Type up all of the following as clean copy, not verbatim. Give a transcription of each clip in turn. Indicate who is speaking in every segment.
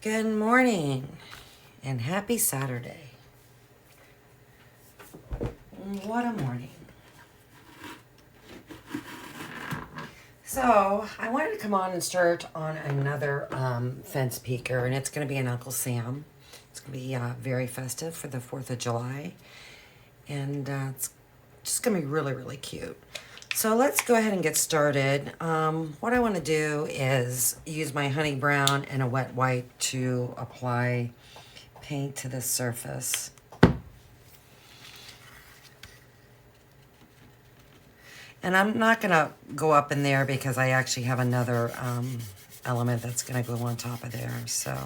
Speaker 1: Good morning and happy Saturday. What a morning. So I wanted to come on and start on another fence peeker, and it's going to be an Uncle Sam. It's going to be very festive for the 4th of July, and it's just going to be really, really cute. So let's go ahead and get started. What I want to do is use my honey brown and a wet white to apply paint to this surface. And I'm not going to go up in there because I actually have another element that's going to go on top of there. So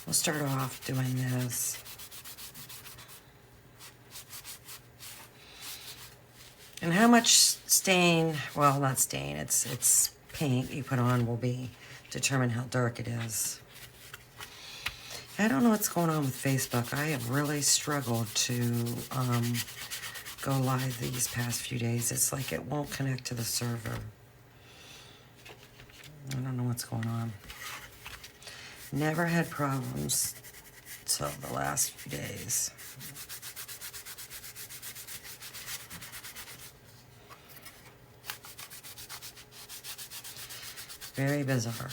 Speaker 1: we'll start off doing this. And how much stain, well, not stain, it's paint you put on will be determine how dark it is. I don't know what's going on with Facebook. I have really struggled to go live these past few days. It's like it won't connect to the server. I don't know what's going on. Never had problems till the last few days. Very bizarre.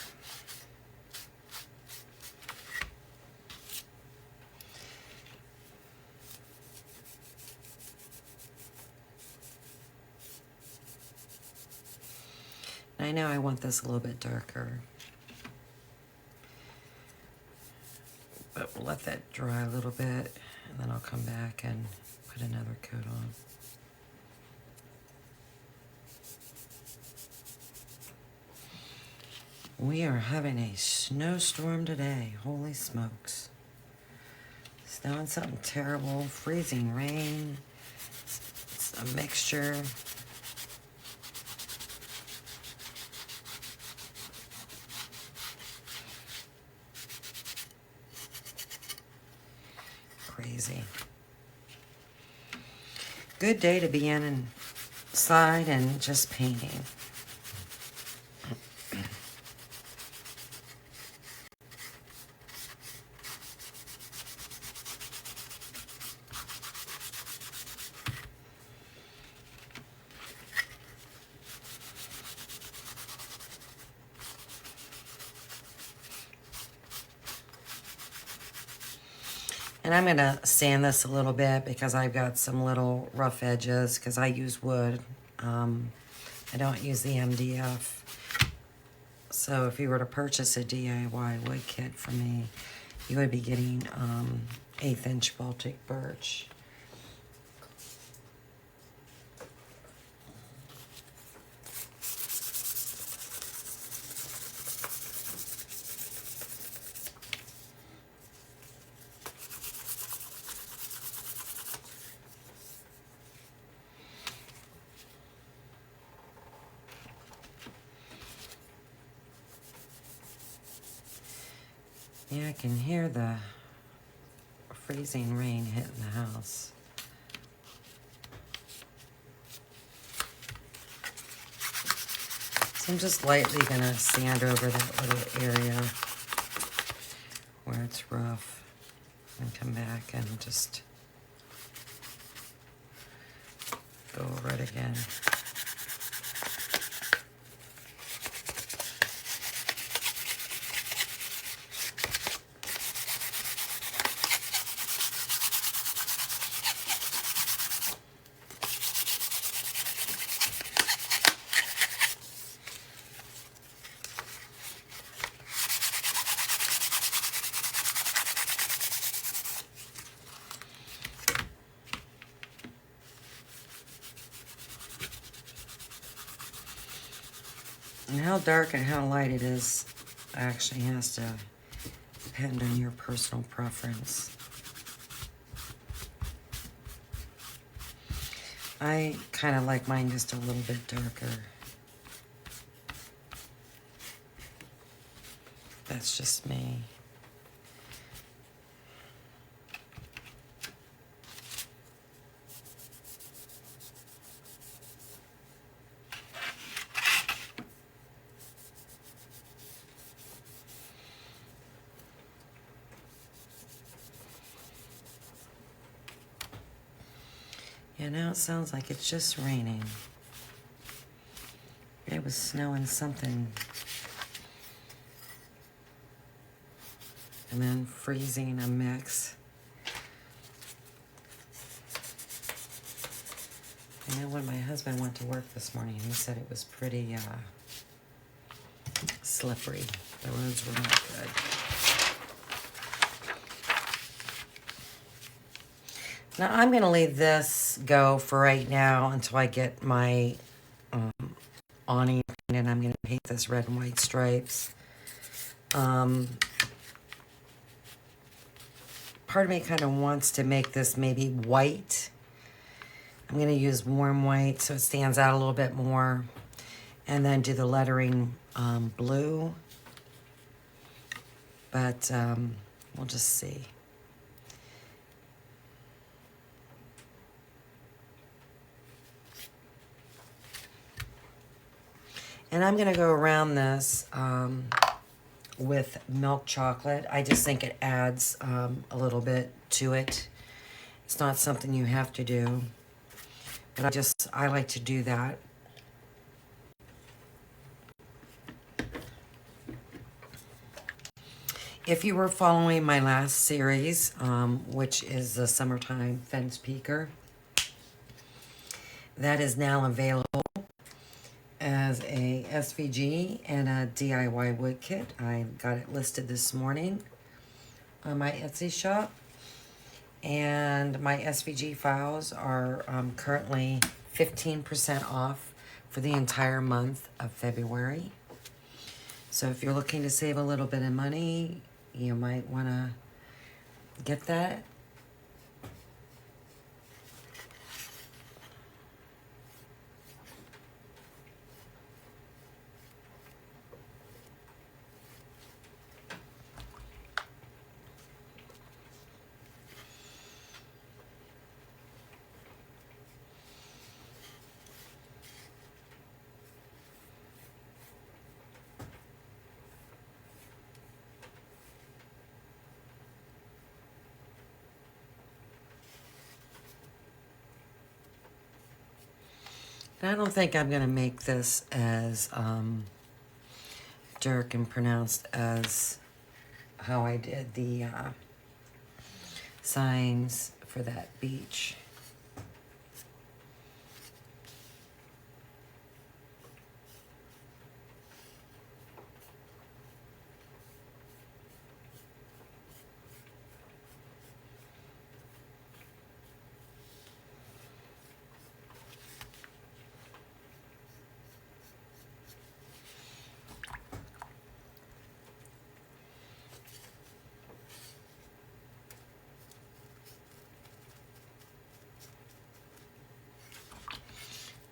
Speaker 1: I know I want this a little bit darker, but we'll let that dry a little bit, and then I'll come back and put another coat on. We are having a snowstorm today. Holy smokes. Snowing something terrible. Freezing rain. It's a mixture. Crazy. Good day to be inside and just painting. And I'm going to sand this a little bit because I've got some little rough edges because I use wood. I don't use the MDF. So if you were to purchase a DIY wood kit from me, you would be getting 1/8 inch Baltic birch. Yeah, I can hear the freezing rain hitting the house. So I'm just lightly going to sand over that little area where it's rough and come back and just go over it again. And how dark and how light it is actually has to depend on your personal preference. I kind of like mine just a little bit darker. That's just me. Yeah, now it sounds like it's just raining. It was snowing something. And then freezing a mix. I know when my husband went to work this morning, he said it was pretty slippery. The roads were not good. Now I'm going to leave this go for right now until I get my awning painted. I'm going to paint this red and white stripes. Part of me kind of wants to make this maybe white. I'm going to use warm white so it stands out a little bit more. And then do the lettering blue. But we'll just see. And I'm going to go around this with milk chocolate. I just think it adds a little bit to it. It's not something you have to do. But I like to do that. If you were following my last series, which is the Summertime Fence Peeker, that is now available as a SVG and a DIY wood kit. I got it listed this morning on my Etsy shop. And my SVG files are currently 15% off for the entire month of February. So if you're looking to save a little bit of money, you might want to get that. And I don't think I'm going to make this as dark and pronounced as how I did the signs for that beach.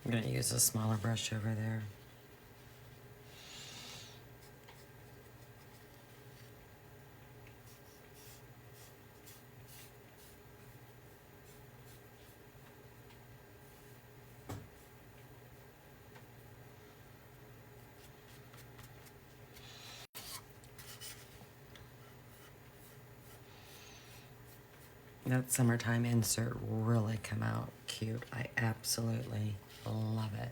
Speaker 1: I'm going to use a smaller brush over there. That summertime insert really come out cute. I absolutely love it.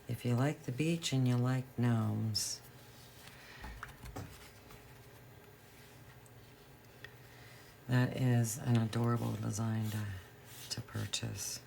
Speaker 1: If you like the beach and you like gnomes, that is an adorable design to purchase.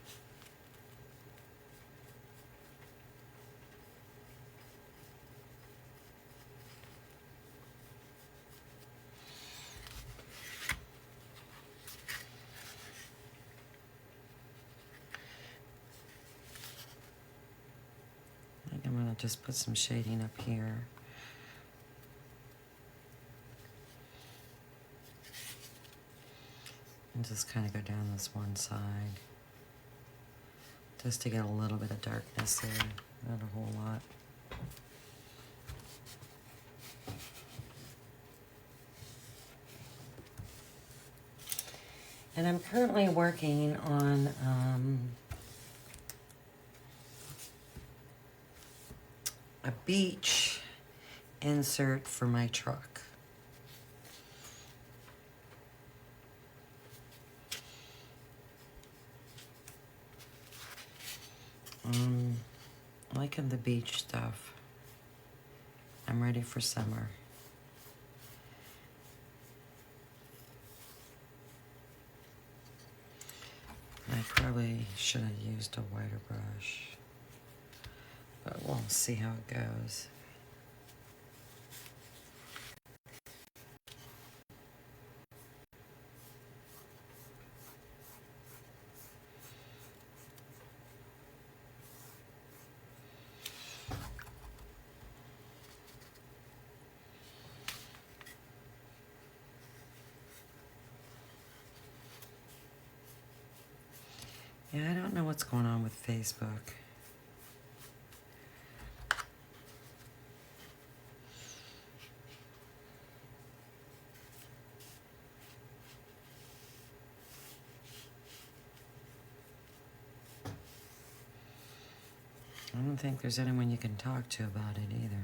Speaker 1: I'm going to just put some shading up here. And just kind of go down this one side. Just to get a little bit of darkness there, not a whole lot. And I'm currently working on a beach insert for my truck. Liking the beach stuff. I'm ready for summer. I probably should have used a whiter brush, but we'll see how it goes. Yeah, I don't know what's going on with Facebook. I don't think there's anyone you can talk to about it either.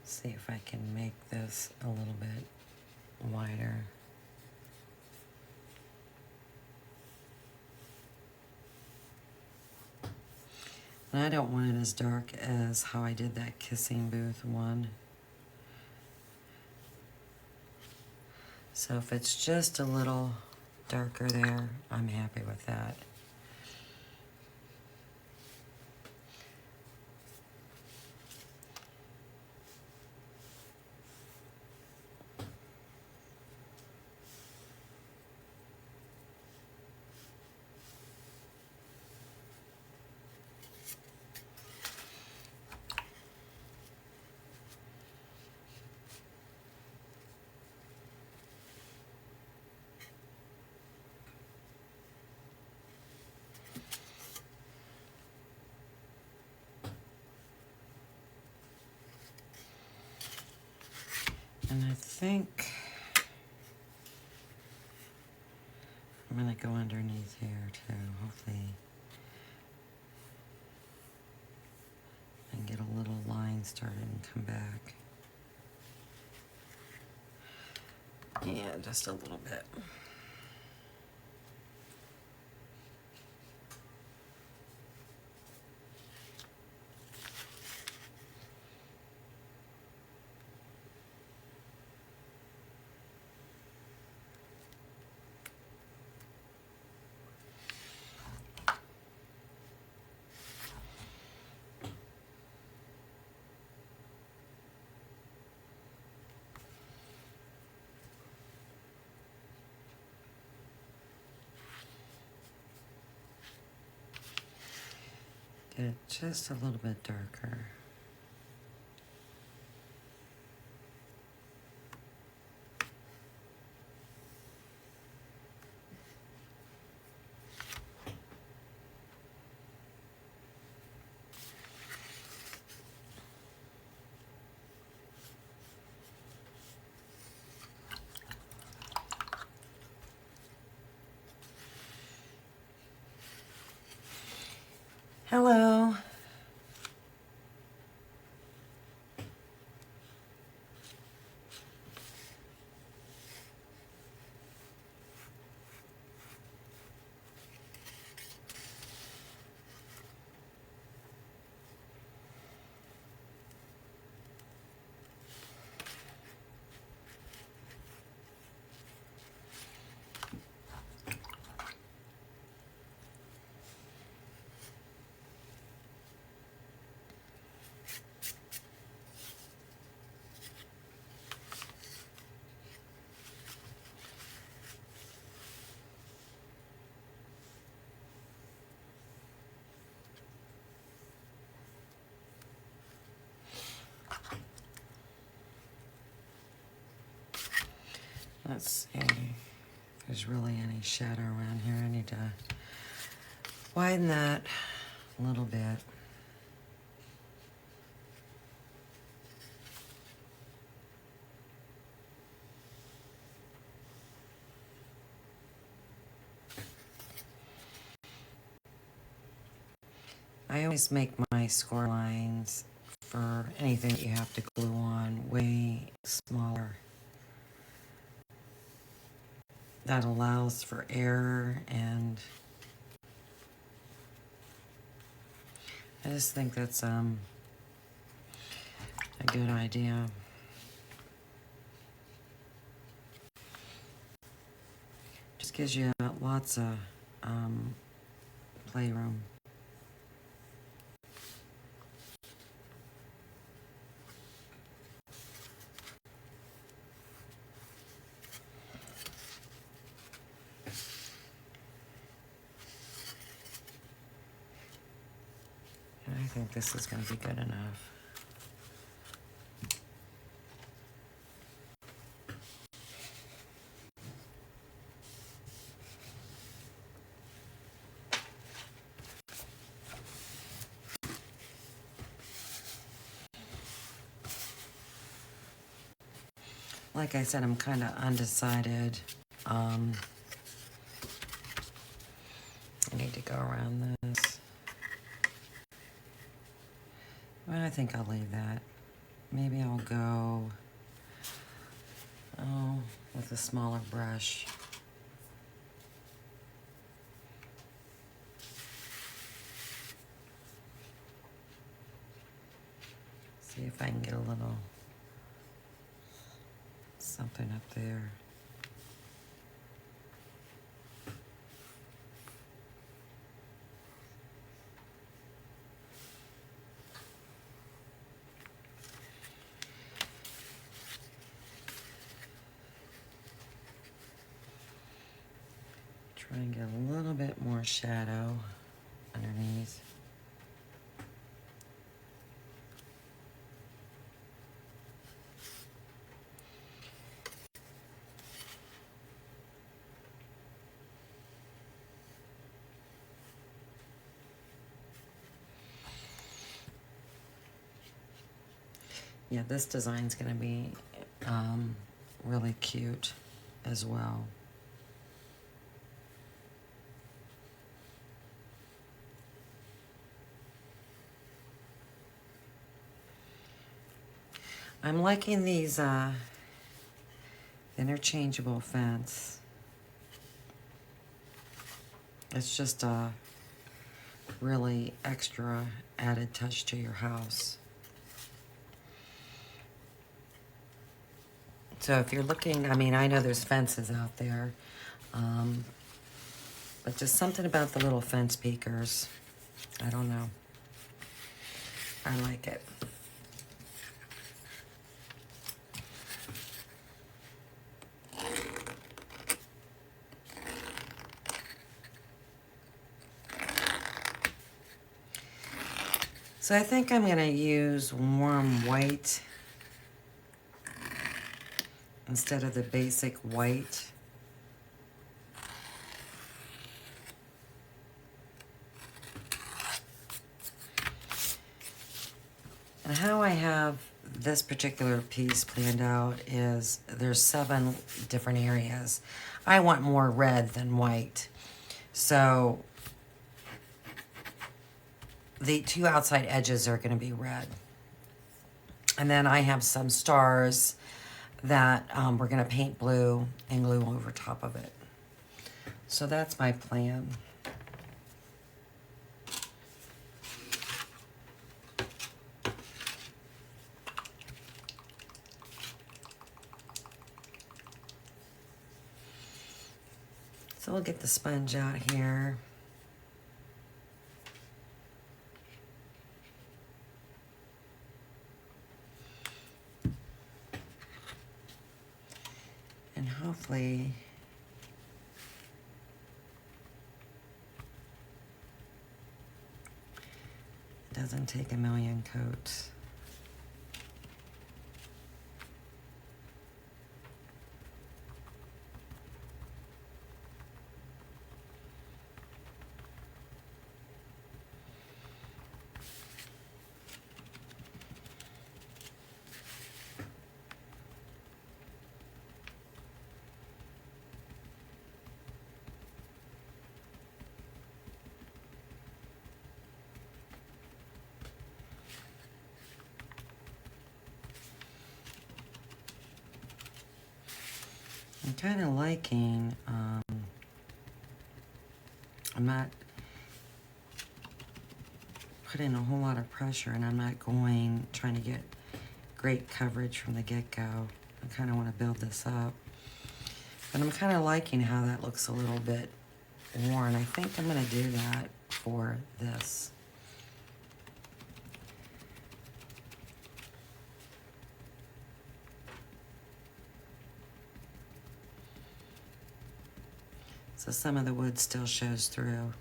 Speaker 1: See if I can make this a little bit wider. And I don't want it as dark as how I did that kissing booth one. So if it's just a little darker there, I'm happy with that. And I think I'm gonna go underneath here too, hopefully. And get a little line started and come back. Yeah, just a little bit. Get it just a little bit darker. Hello. Let's see if there's really any shadow around here. I need to widen that a little bit. I always make my score lines for anything that you have to glue on way smaller. That allows for error, and I just think that's a good idea. Just gives you lots of playroom. And I think this is going to be good enough. Like I said, I'm kind of undecided. I need to go around this. Well, I think I'll leave that. Maybe I'll go, with a smaller brush. See if I can get a little something up there. Try and get a little bit more shadow underneath. Yeah, this design's gonna be really cute as well. I'm liking these interchangeable fence. It's just a really extra added touch to your house. So if you're looking, I mean, I know there's fences out there, but just something about the little fence peekers. I don't know. I like it. So I think I'm gonna use warm white instead of the basic white. And how I have this particular piece planned out is there's 7 different areas. I want more red than white. So the 2 outside edges are going to be red. And then I have some stars that we're going to paint blue and glue over top of it. So that's my plan. So we'll get the sponge out here. And hopefully it doesn't take a million coats. I'm kind of liking, I'm not putting a whole lot of pressure, and I'm not trying to get great coverage from the get-go. I kind of want to build this up. But I'm kind of liking how that looks a little bit worn. I think I'm going to do that for this. So some of the wood still shows through.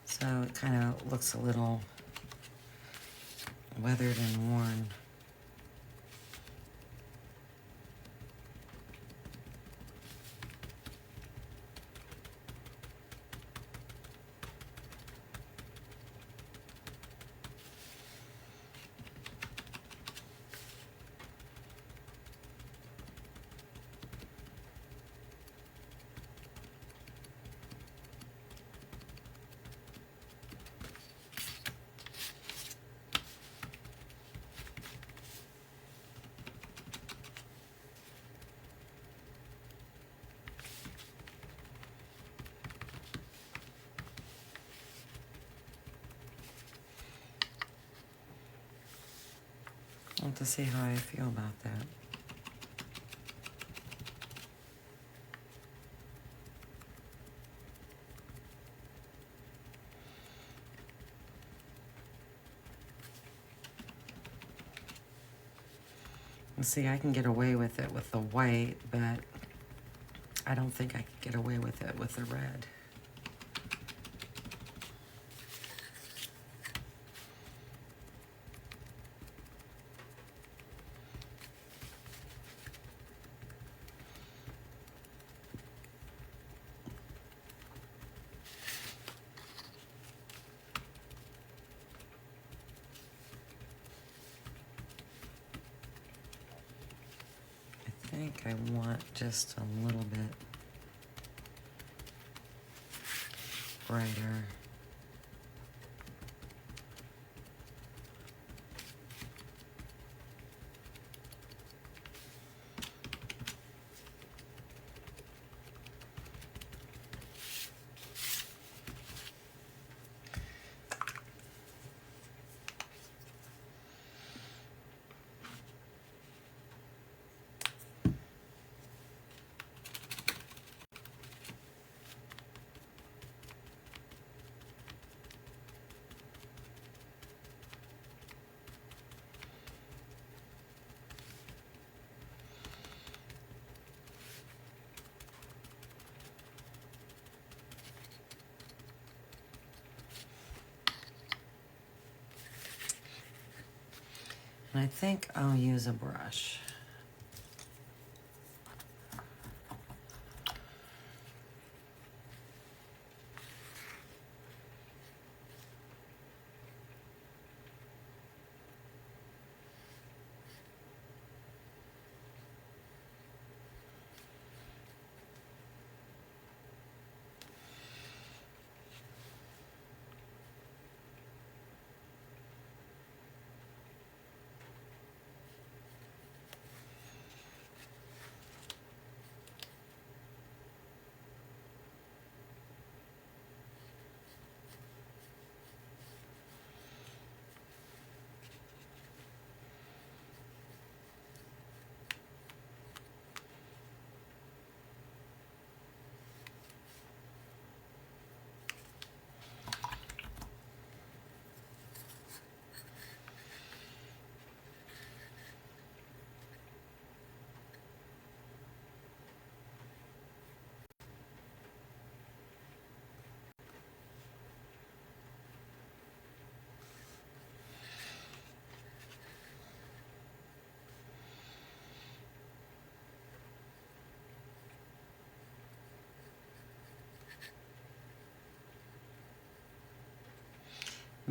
Speaker 1: So it kind of looks a little weathered and worn. I'll have to see how I feel about that. See, I can get away with it with the white, but I don't think I could get away with it with the red. I think I want just a little bit brighter. And I think I'll use a brush.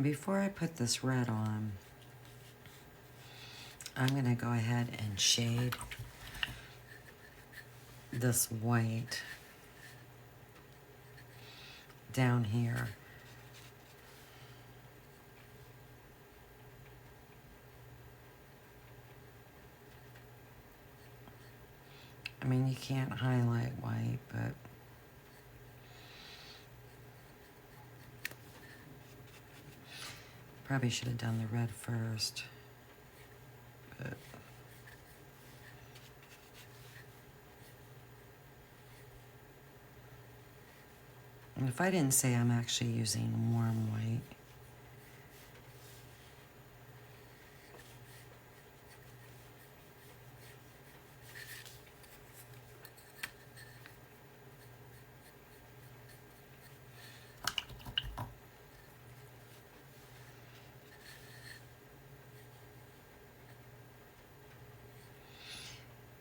Speaker 1: Before I put this red on, I'm going to go ahead and shade this white down here. I mean, you can't highlight white, but probably should have done the red first. But and if I didn't say I'm actually using warm white,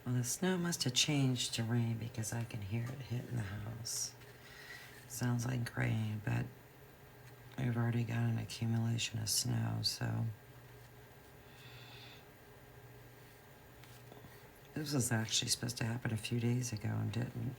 Speaker 1: well, the snow must have changed to rain because I can hear it hitting the house. Sounds like rain, but we've already got an accumulation of snow, so. This was actually supposed to happen a few days ago and didn't.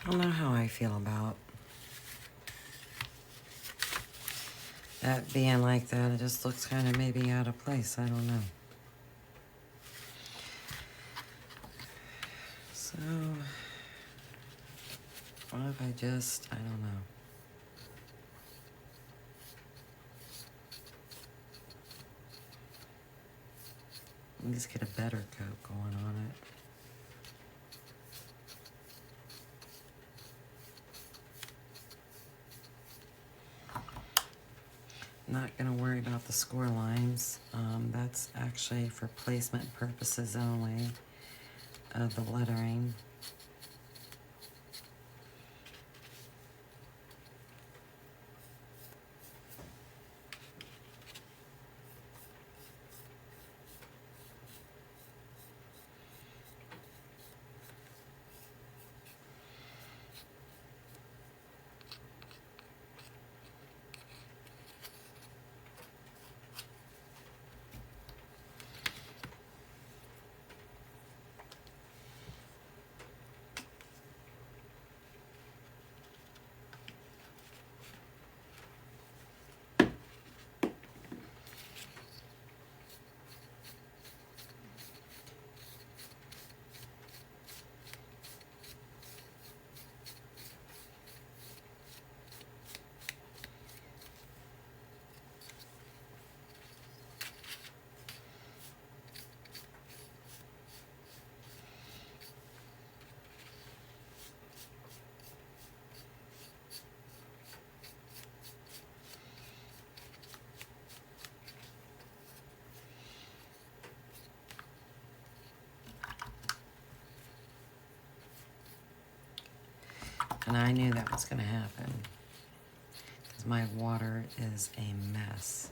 Speaker 1: I don't know how I feel about that being like that. It just looks kind of maybe out of place. I don't know. So, what if I just, I don't know. Let me just get a better coat going on it. Not gonna worry about the score lines. That's actually for placement purposes only of the lettering. And I knew that was going to happen because my water is a mess.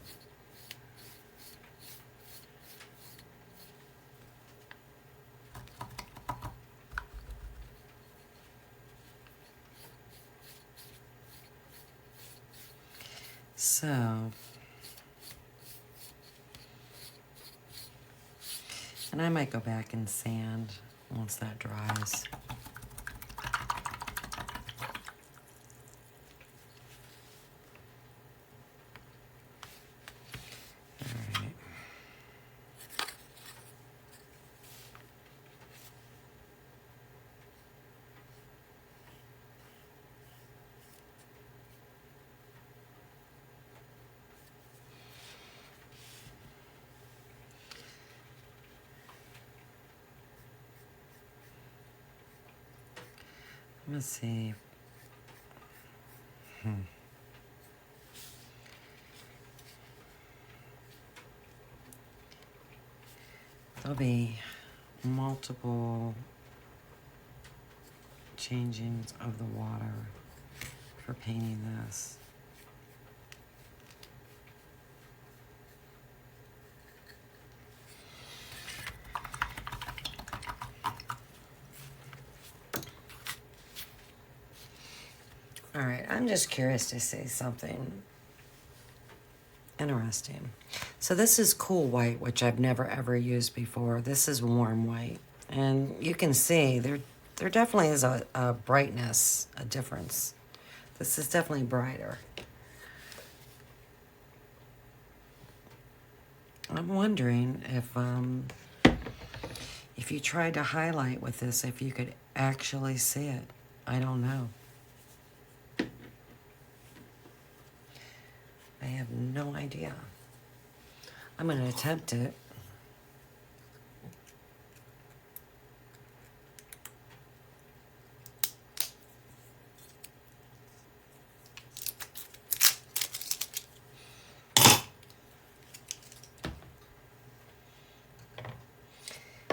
Speaker 1: So, and I might go back and sand once that dries. Let's see. There'll be multiple changings of the water for painting this. All right, I'm just curious to say something interesting. So this is cool white, which I've never ever used before. This is warm white. And you can see there definitely is a brightness, a difference. This is definitely brighter. I'm wondering if you tried to highlight with this, if you could actually see it. I don't know. I have no idea. I'm going to attempt it.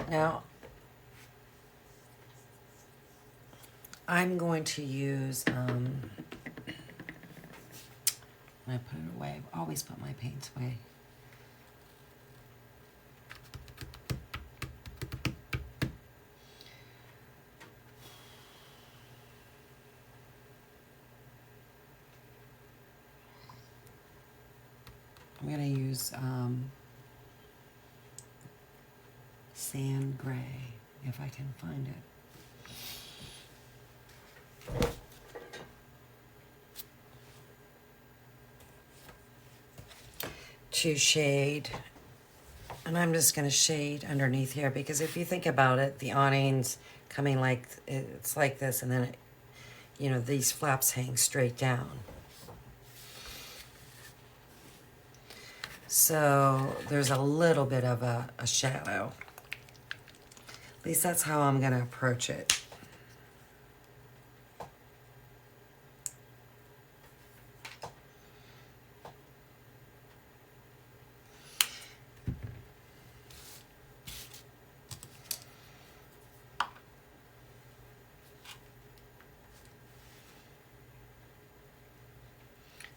Speaker 1: Now, I'm going to use, I put it away. I always put my paints away. I'm going to use sand gray, if I can find it. To shade, and I'm just going to shade underneath here, because if you think about it, the awning's coming like, it's like this, and then, it, you know, these flaps hang straight down. So there's a little bit of a shadow. At least that's how I'm going to approach it.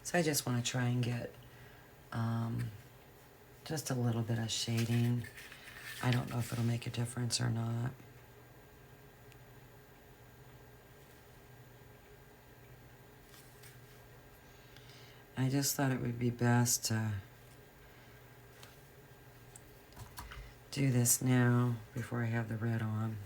Speaker 1: So I just want to try and get just a little bit of shading. I don't know if it'll make a difference or not. I just thought it would be best to do this now before I have the red on.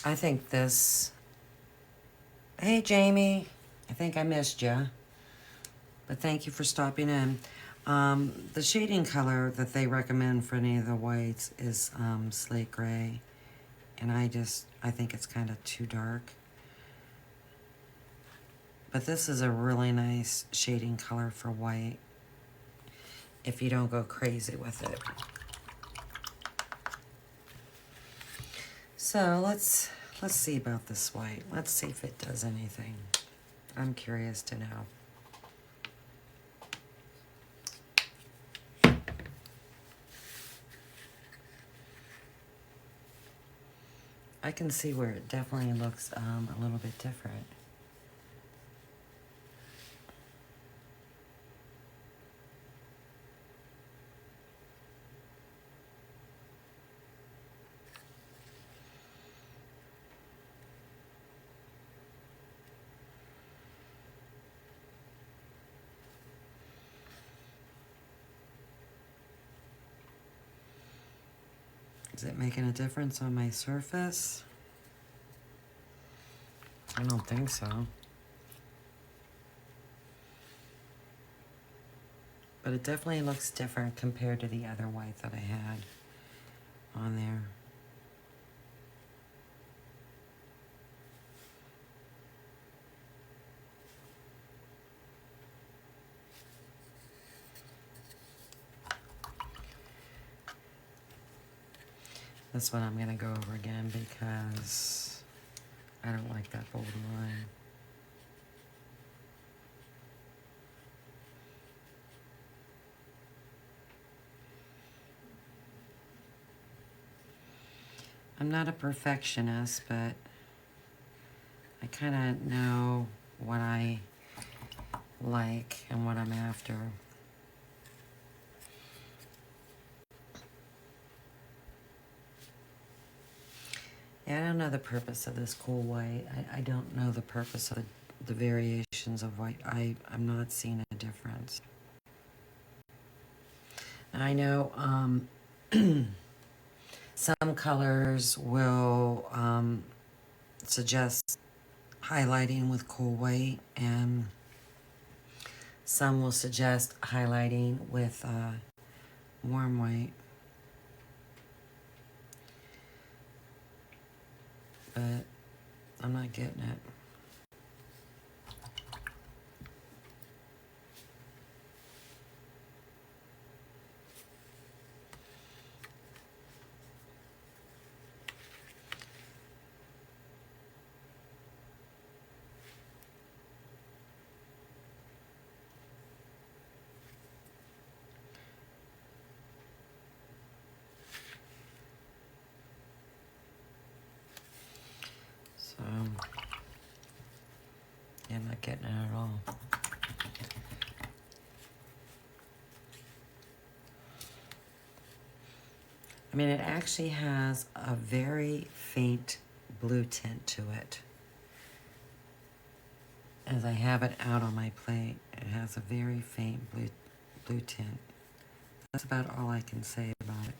Speaker 1: I think this... Hey, Jamie. I think I missed you. But thank you for stopping in. The shading color that they recommend for any of the whites is slate gray. And I think it's kind of too dark. But this is a really nice shading color for white if you don't go crazy with it. So let's see about this white. Let's see if it does anything. I'm curious to know. I can see where it definitely looks a little bit different. Is it making a difference on my surface? I don't think so. But it definitely looks different compared to the other white that I had on there. This one I'm going to go over again because I don't like that bold line. I'm not a perfectionist, but I kind of know what I like and what I'm after. Yeah, I don't know the purpose of this cool white. I don't know the purpose of the variations of white. I'm not seeing a difference. I know some colors will suggest highlighting with cool white, and some will suggest highlighting with warm white. But I'm not getting it. So, yeah, I'm not getting it at all. I mean, it actually has a very faint blue tint to it. As I have it out on my plate, it has a very faint blue tint. That's about all I can say about it.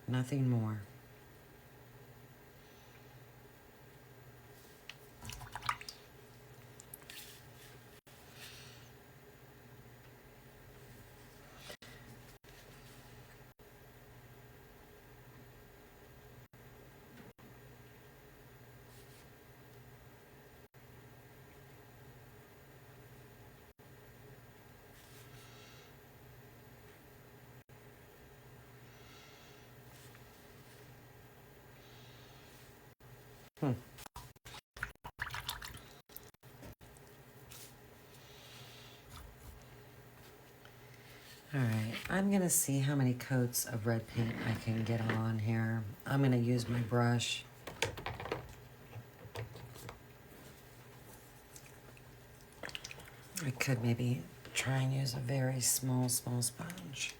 Speaker 1: Nothing more. Hmm. Alright, I'm going to see how many coats of red paint I can get on here. I'm going to use my brush. I could maybe try and use a very small sponge.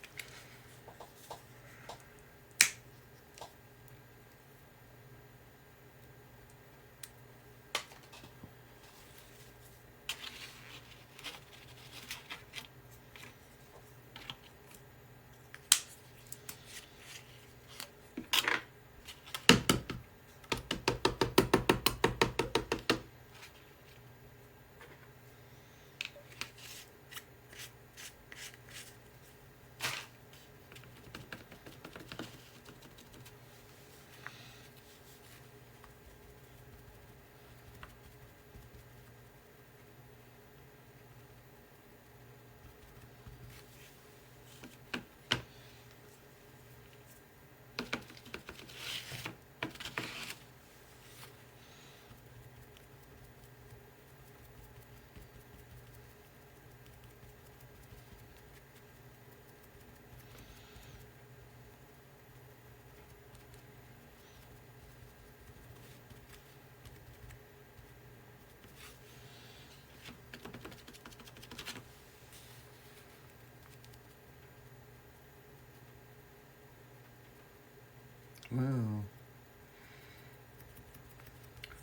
Speaker 1: Ooh.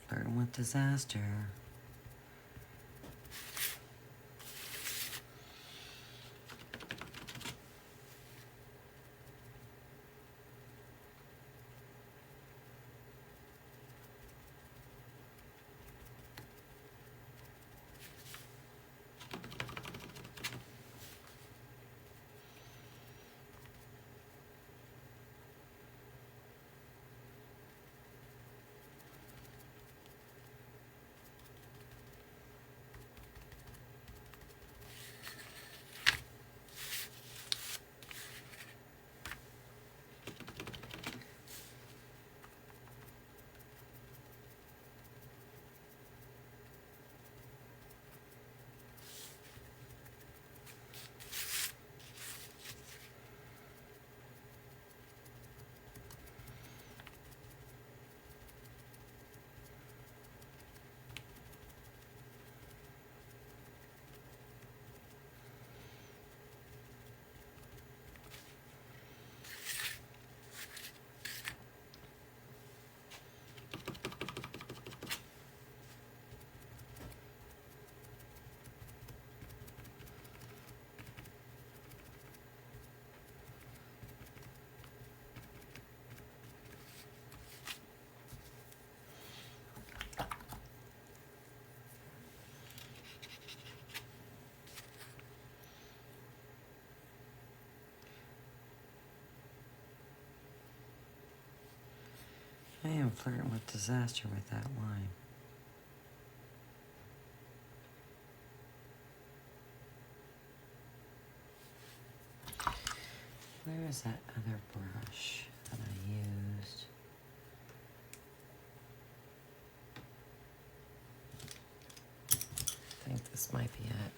Speaker 1: Flirting with disaster. I am flirting with disaster with that line. Where is that other brush that I used? I think this might be it.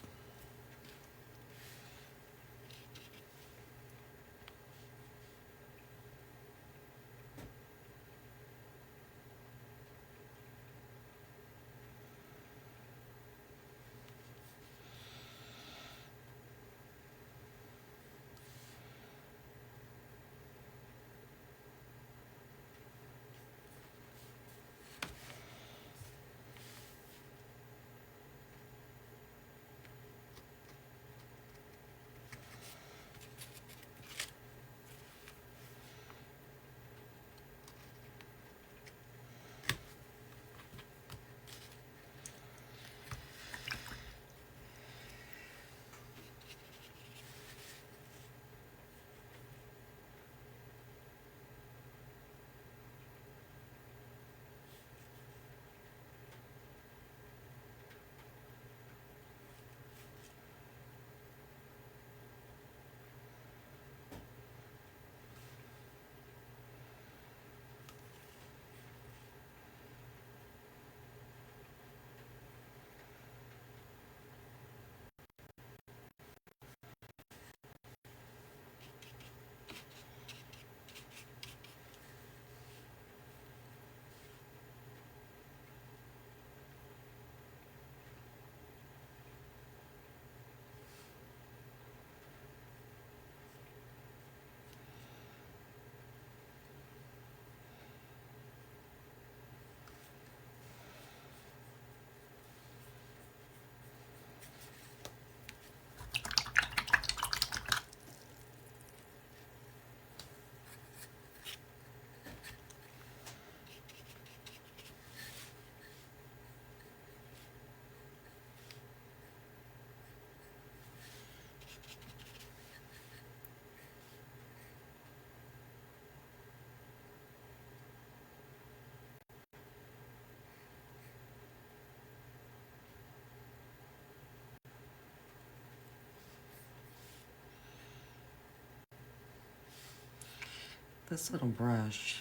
Speaker 1: This little brush,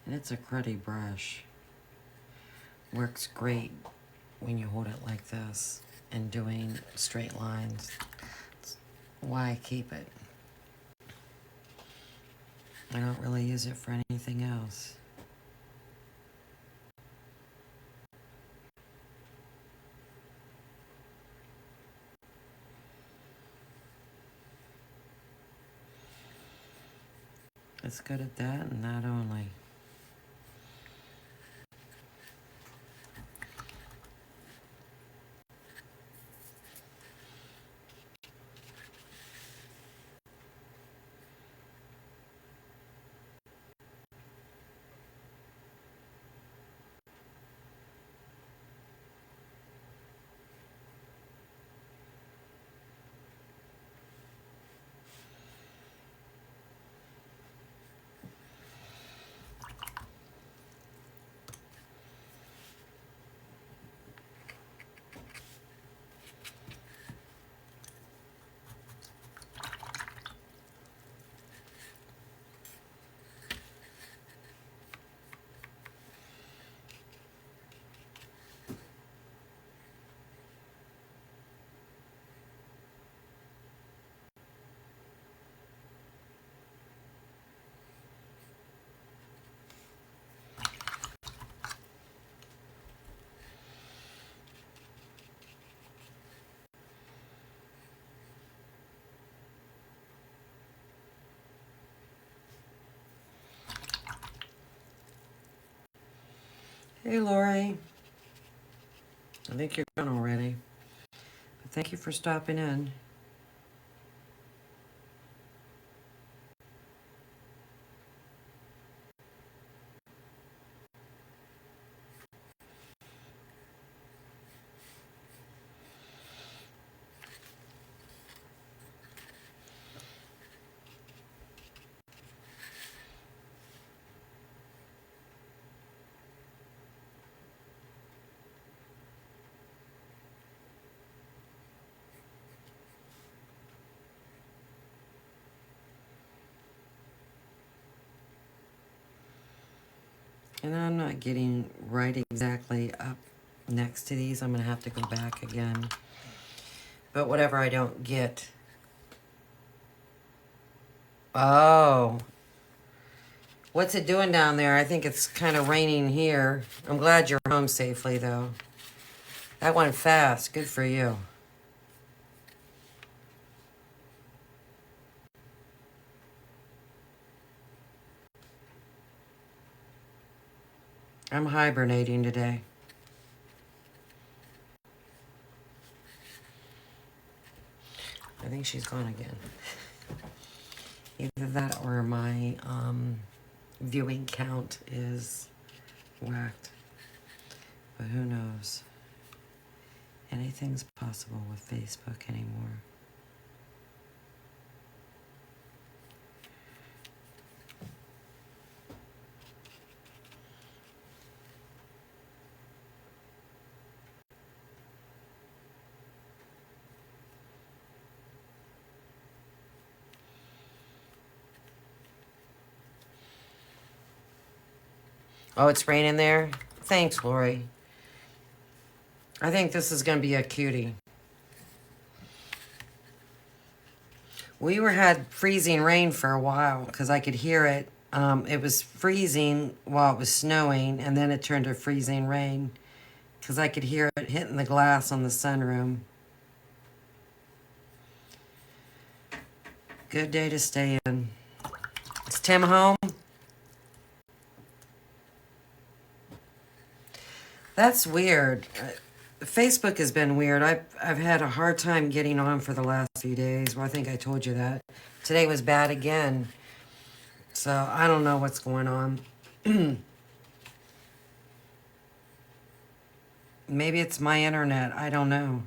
Speaker 1: and it's a cruddy brush, works great when you hold it like this and doing straight lines. That's why I keep it. I don't really use it for anything else. It's good at that and that only. Hey, Lori. I think you're done already. But thank you for stopping in. And I'm not getting right exactly up next to these. I'm going to have to go back again. But whatever I don't get. Oh. What's it doing down there? I think it's kind of raining here. I'm glad you're home safely, though. That went fast. Good for you. I'm hibernating today. I think she's gone again. Either that or my viewing count is whacked. But who knows? Anything's possible with Facebook anymore. Oh, it's raining there? Thanks, Lori. I think this is going to be a cutie. We had freezing rain for a while because I could hear it. It was freezing while it was snowing, and then it turned to freezing rain because I could hear it hitting the glass on the sunroom. Good day to stay in. Is Tim home? That's weird. Facebook has been weird. I've had a hard time getting on for the last few days. Well, I think I told you that. Today was bad again. So I don't know what's going on. Maybe it's my internet. I don't know.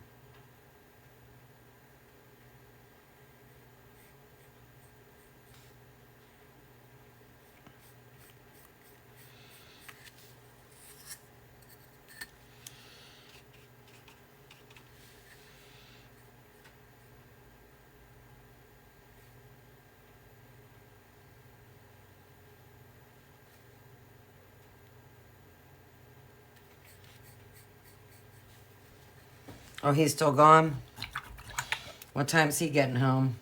Speaker 1: Oh, he's still gone? What time's he getting home?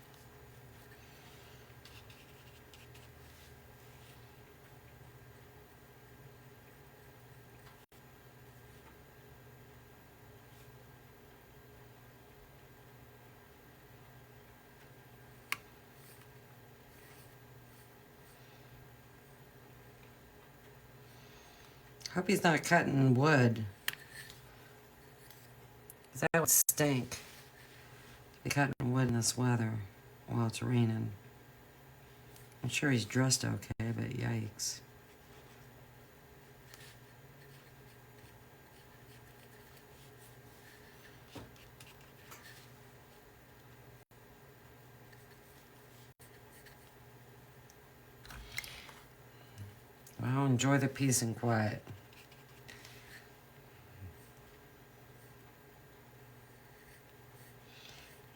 Speaker 1: Hope he's not cutting wood. 'Cause that would stink. Be cutting wood in this weather while it's raining. I'm sure he's dressed okay, but yikes. Well, enjoy the peace and quiet.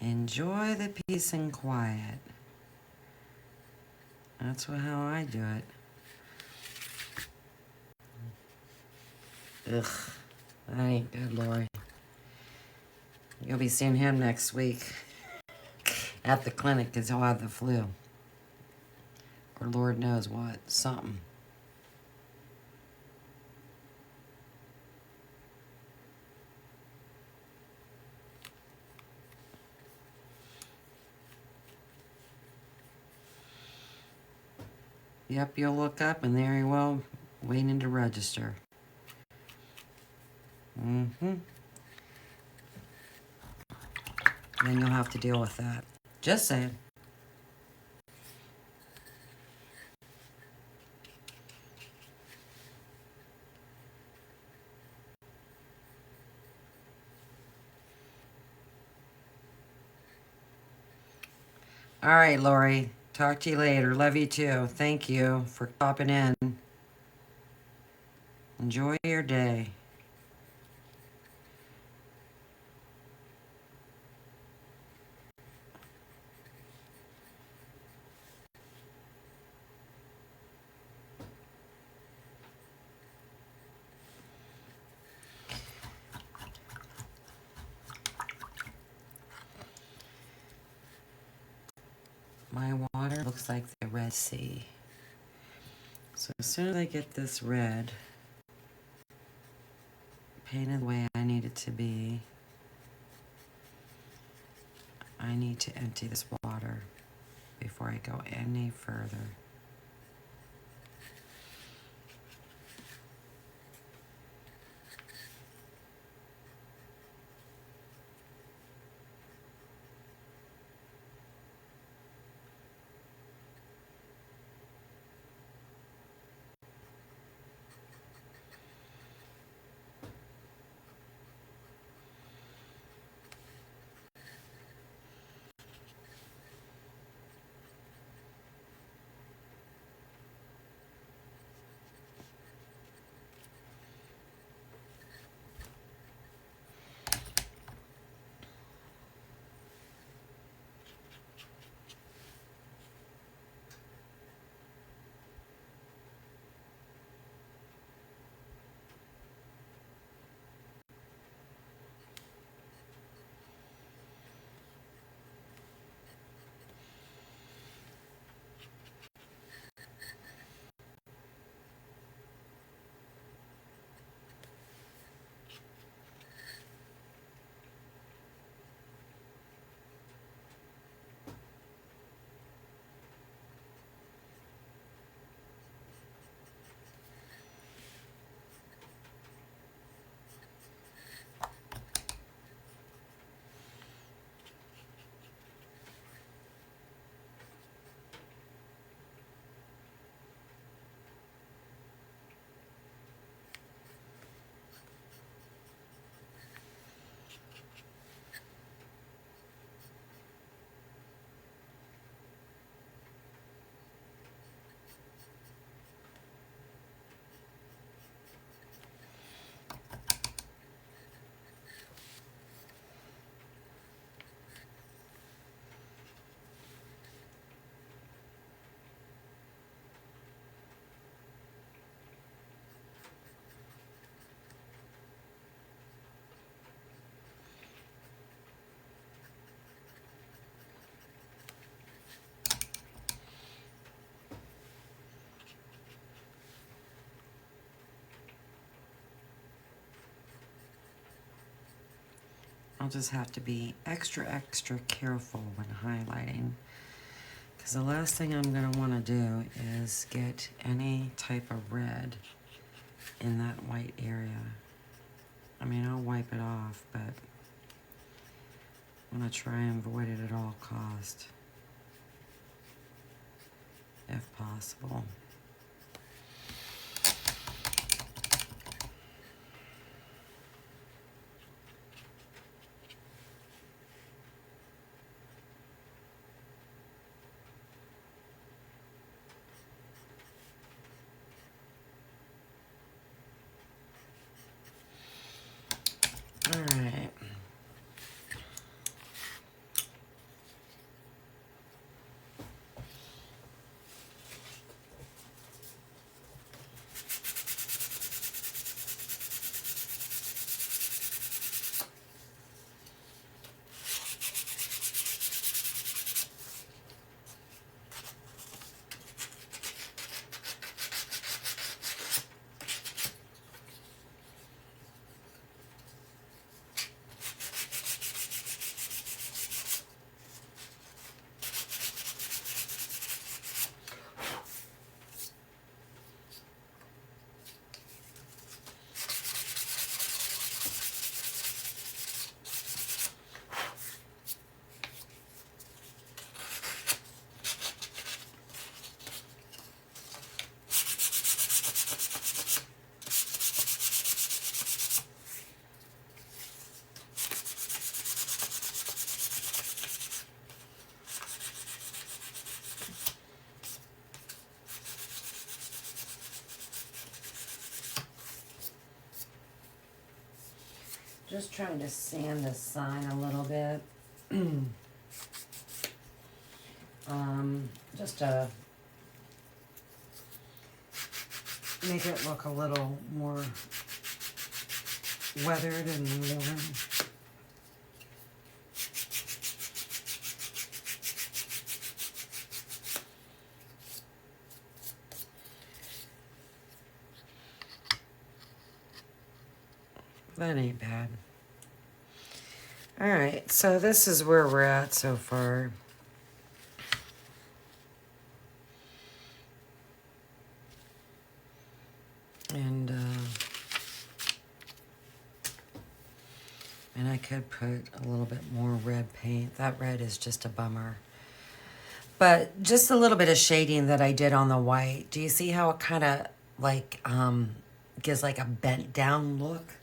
Speaker 1: Enjoy the peace and quiet. That's how I do it. Ugh, that ain't good, Lori. You'll be seeing him next week at the clinic because he'll have the flu. Or Lord knows what, something. Yep, you'll look up and there he will, waiting to register. Mm-hmm. Then you'll have to deal with that. Just saying. All right, Lori. Talk to you later. Love you too. Thank you for popping in. Enjoy your day. My water looks like the Red Sea. So as soon as I get this red painted the way I need it to be, I need to empty this water before I go any further. I'll just have to be extra, extra careful when highlighting. Because the last thing I'm going to want to do is get any type of red in that white area. I mean, I'll wipe it off, but I'm going to try and avoid it at all cost, if possible. All right. Just trying to sand this sign a little bit. Just to make it look a little more weathered and worn. That ain't bad. All right, so this is where we're at so far. And I could put a little bit more red paint. That red is just a bummer. But just a little bit of shading that I did on the white. Do you see how it kind of like gives like a bent down look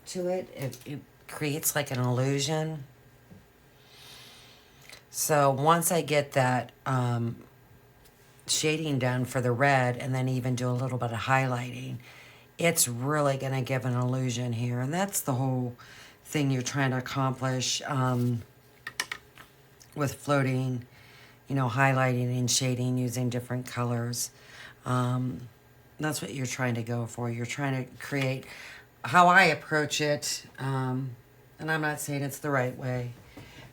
Speaker 1: to it? It creates like an illusion. So once I get that shading done for the red and then even do a little bit of highlighting, it's really going to give an illusion here. And that's the whole thing you're trying to accomplish with floating, you know, highlighting and shading using different colors. That's what you're trying to go for. You're trying to create how I approach it, and I'm not saying it's the right way,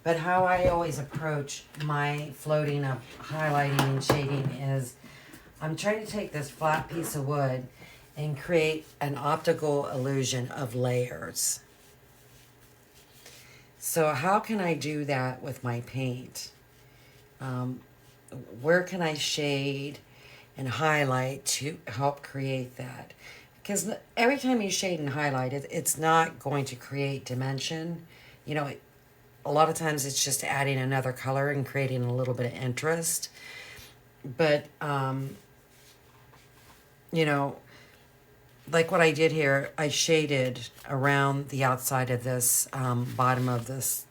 Speaker 1: but how I always approach my floating of highlighting and shading is I'm trying to take this flat piece of wood and create an optical illusion of layers. So how can I do that with my paint? Where can I shade and highlight to help create that? Because every time you shade and highlight, it's not going to create dimension. You know, a lot of times it's just adding another color and creating a little bit of interest. But, you know, like what I did here, I shaded around the outside of this bottom of this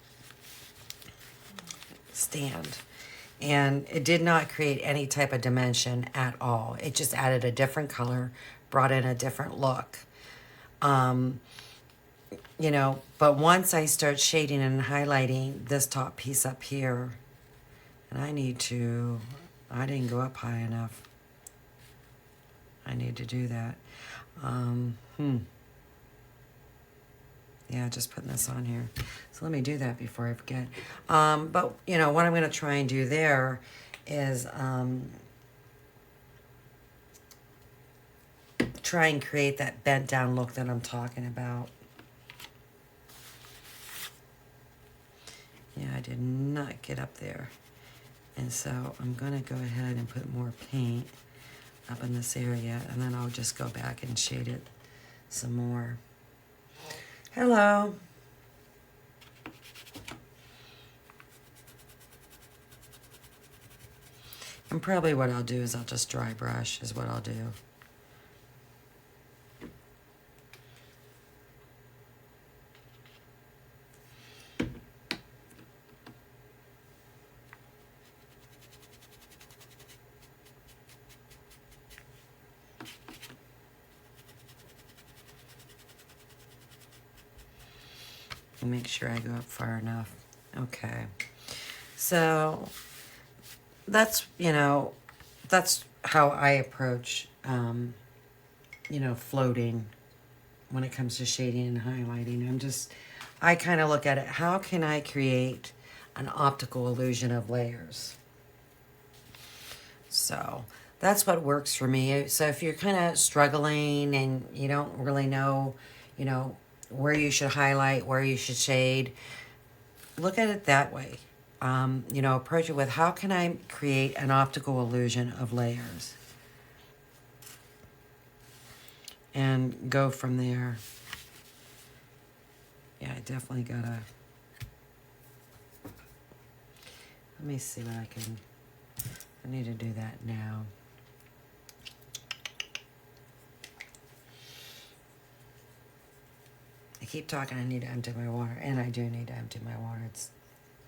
Speaker 1: stand. And it did not create any type of dimension at all. It just added a different color, brought in a different look. You know, but once I start shading and highlighting this top piece up here, and I didn't go up high enough. I need to do that. Yeah, just putting this on here. So let me do that before I forget. But, you know, what I'm going to try and do there is try and create that bent down look that I'm talking about. Yeah, I did not get up there. And so I'm gonna go ahead and put more paint up in this area, and then I'll just go back and shade it some more. Hello. And probably what I'll do is I'll just dry brush is what I'll do. And make sure I go up far enough. Okay. So that's, you know, that's how I approach, you know, floating when it comes to shading and highlighting. I kind of look at it, how can I create an optical illusion of layers? So that's what works for me. So if you're kind of struggling and you don't really know, you know, where you should highlight, where you should shade, look at it that way. You know, approach it with, how can I create an optical illusion of layers? And go from there. Yeah, I definitely gotta... Let me see what I can... I need to do that now. I keep talking, I need to empty my water, and I do need to empty my water. It's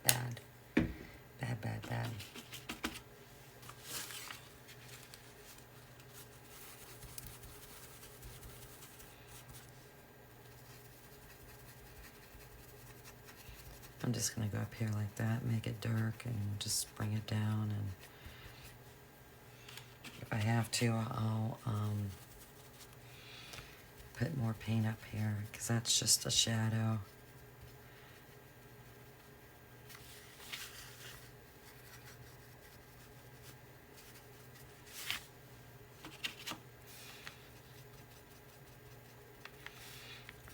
Speaker 1: bad. Bad, bad, bad. I'm just going to go up here like that, make it dark, and just bring it down. And if I have to, I'll put more paint up here, because that's just a shadow.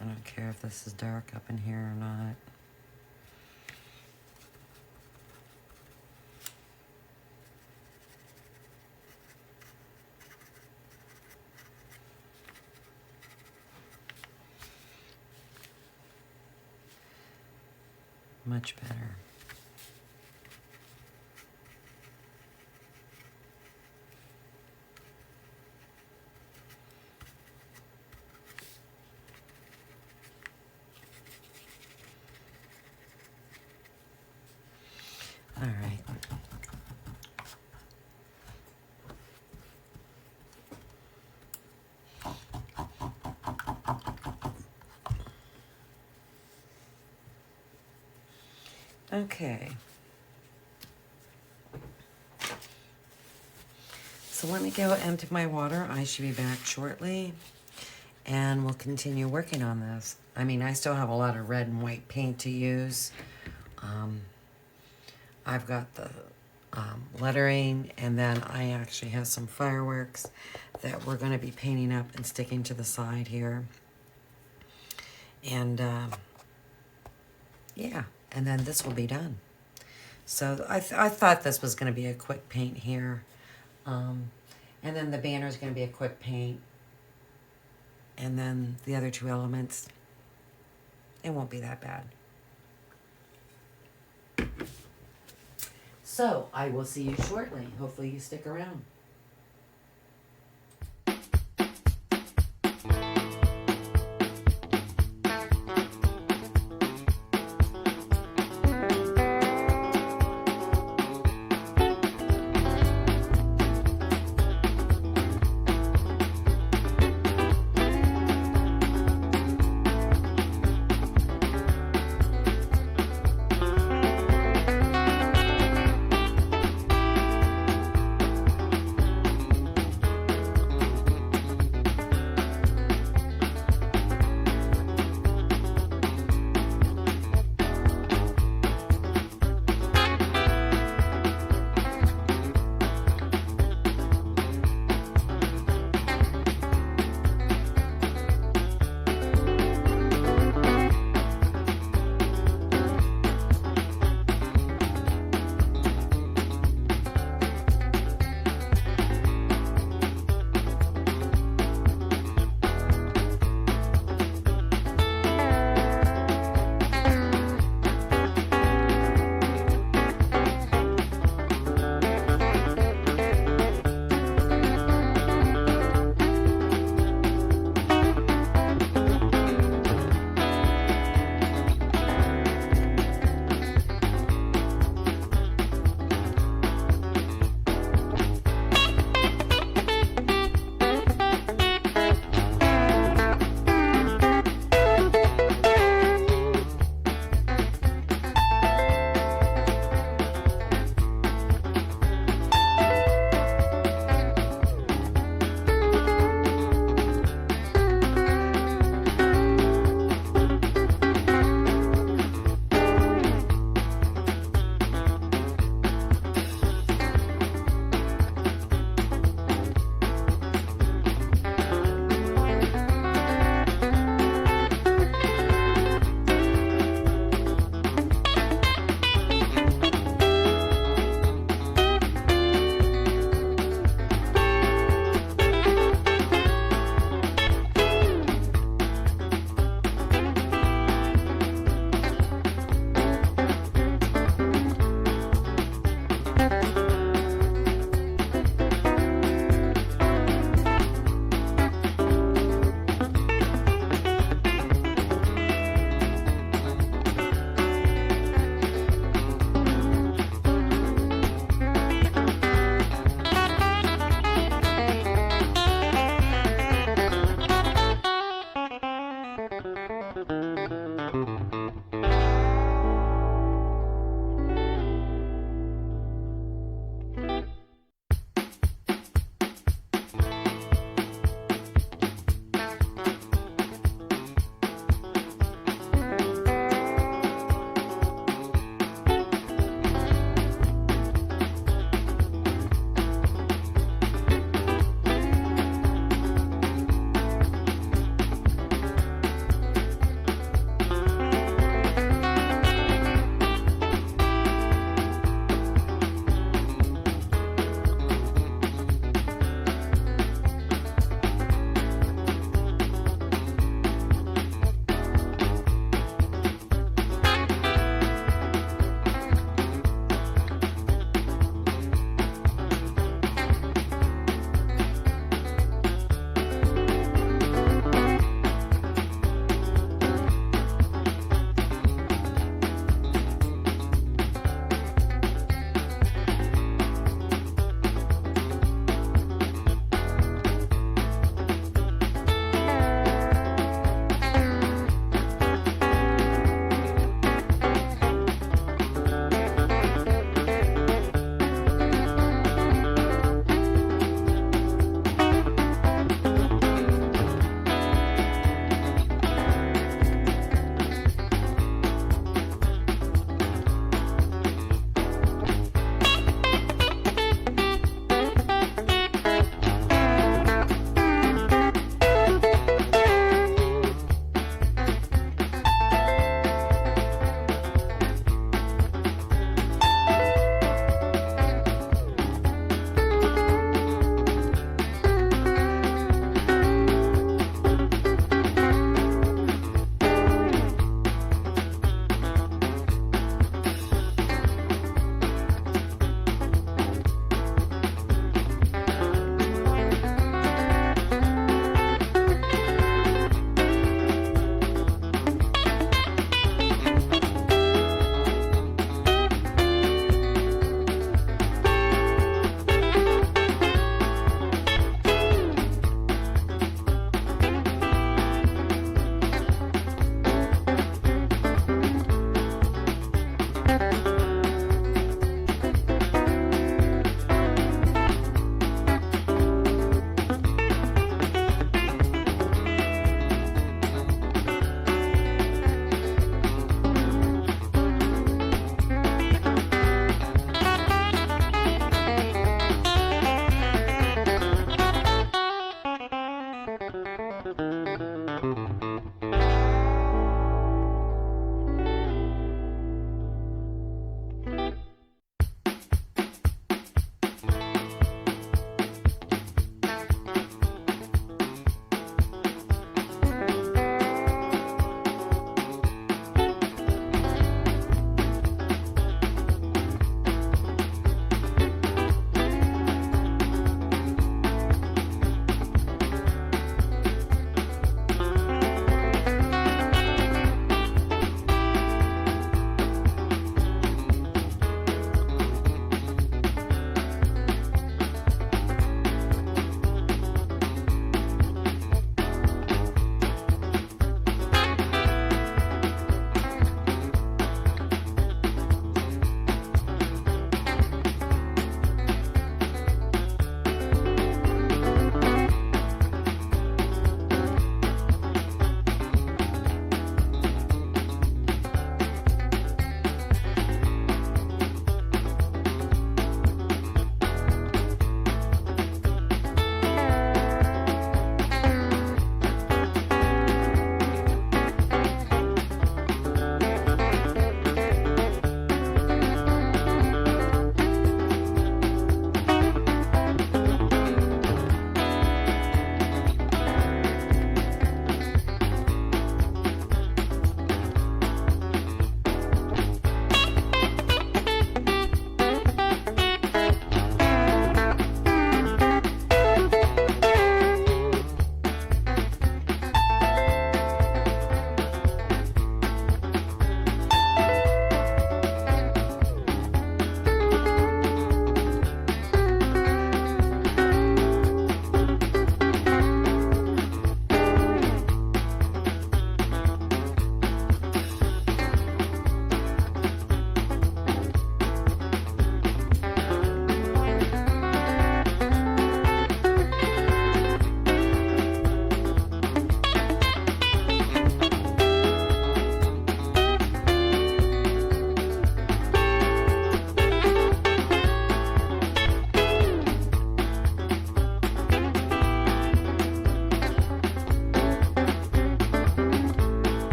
Speaker 1: I don't care if this is dark up in here or not. Much better. All right. Okay. So let me go empty my water. I should be back shortly, and we'll continue working on this. I mean, I still have a lot of red and white paint to use. I've got the lettering, and then I actually have some fireworks that we're going to be painting up and sticking to the side here. And yeah, and then this will be done. So I thought this was going to be a quick paint here. And then the banner is going to be a quick paint. And then the other two elements, it won't be that bad. So I will see you shortly. Hopefully you stick around.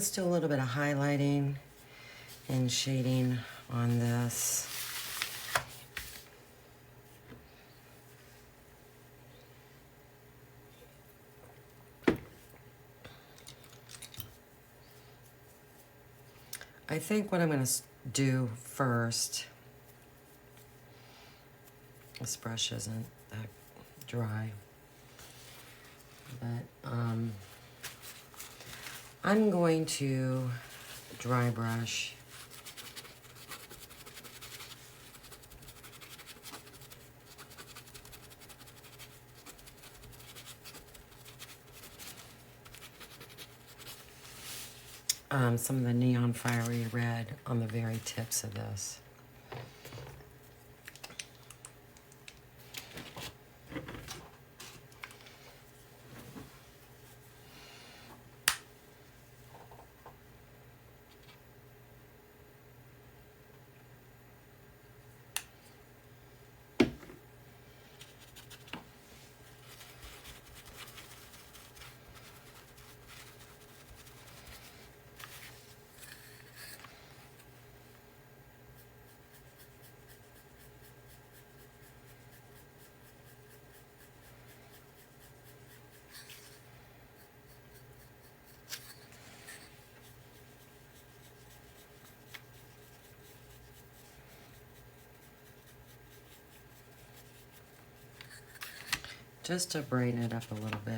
Speaker 1: let's do a little bit of highlighting and shading on this. I think what I'm going to do first, this brush isn't that dry, but I'm going to dry brush some of the neon fiery red on the very tips of this. Just to brighten it up a little bit.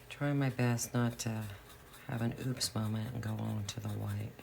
Speaker 1: Try my best not to have an oops moment and go on to the white.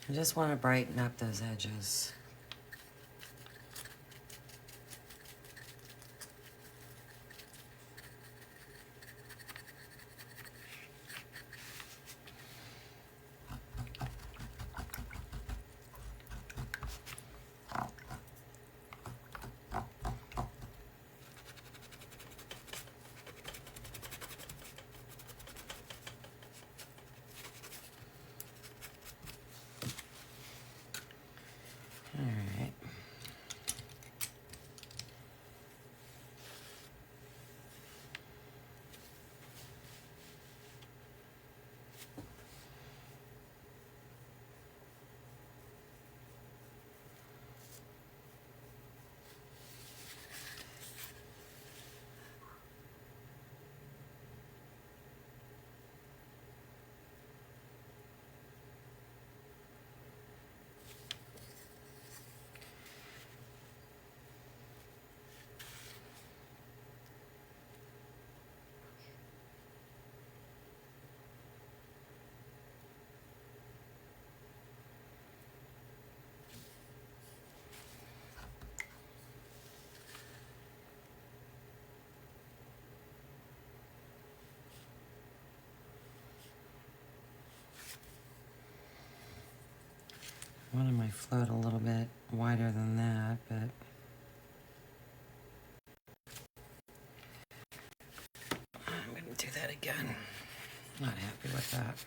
Speaker 1: I just want to brighten up those edges. I wanted my float a little bit wider than that, but I'm going to do that again. Not happy with that.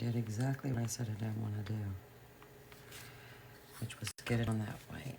Speaker 1: did exactly what I said I didn't want to do, which was get it on that white.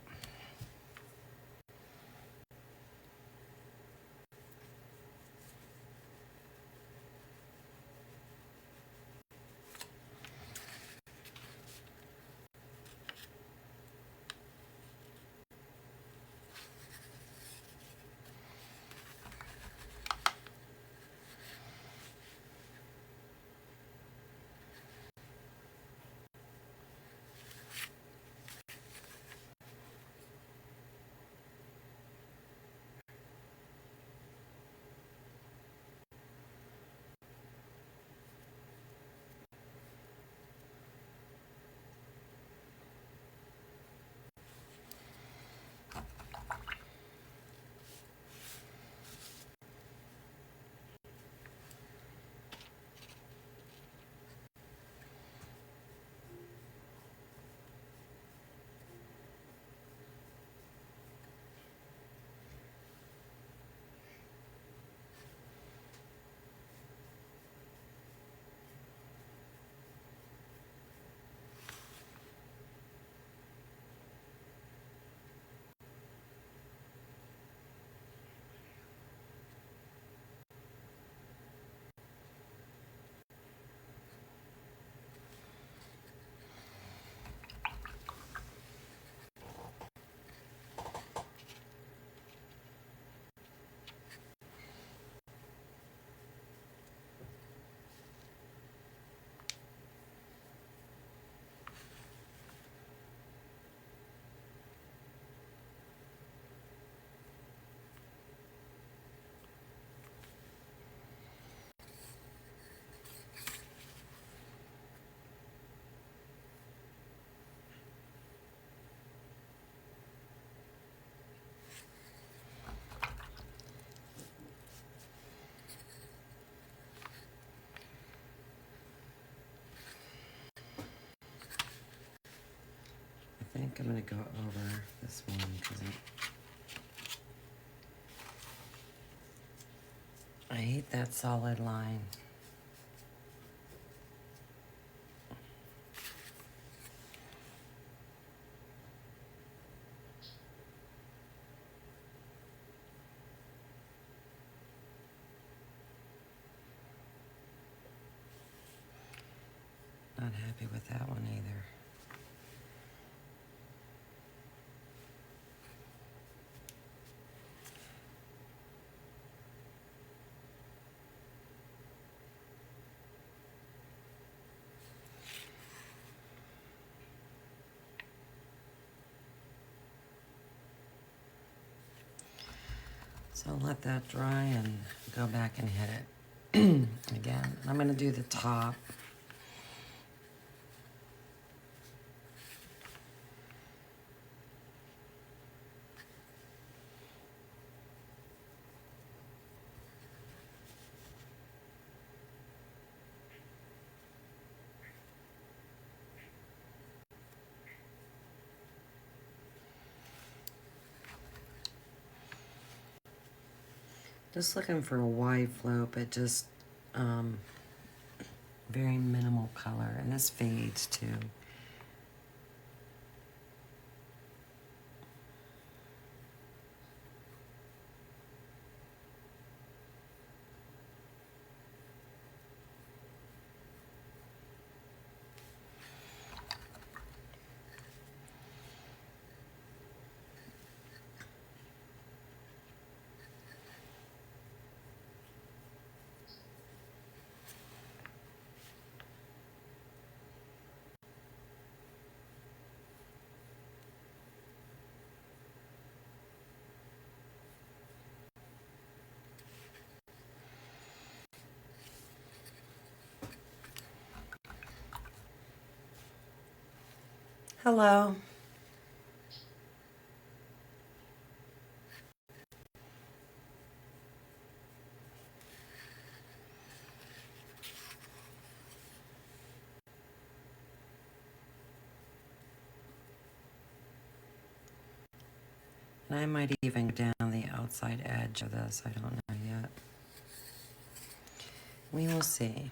Speaker 1: I think I'm going to go over this one because I hate that solid line. Not happy with that one either. So I'll let that dry and go back and hit it again. I'm going to do the top. Just looking for a wide flow, but just very minimal color. And this fades too. Hello. And I might even go down the outside edge of this. I don't know yet. We will see.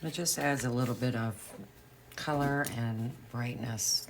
Speaker 1: It just adds a little bit of color and brightness.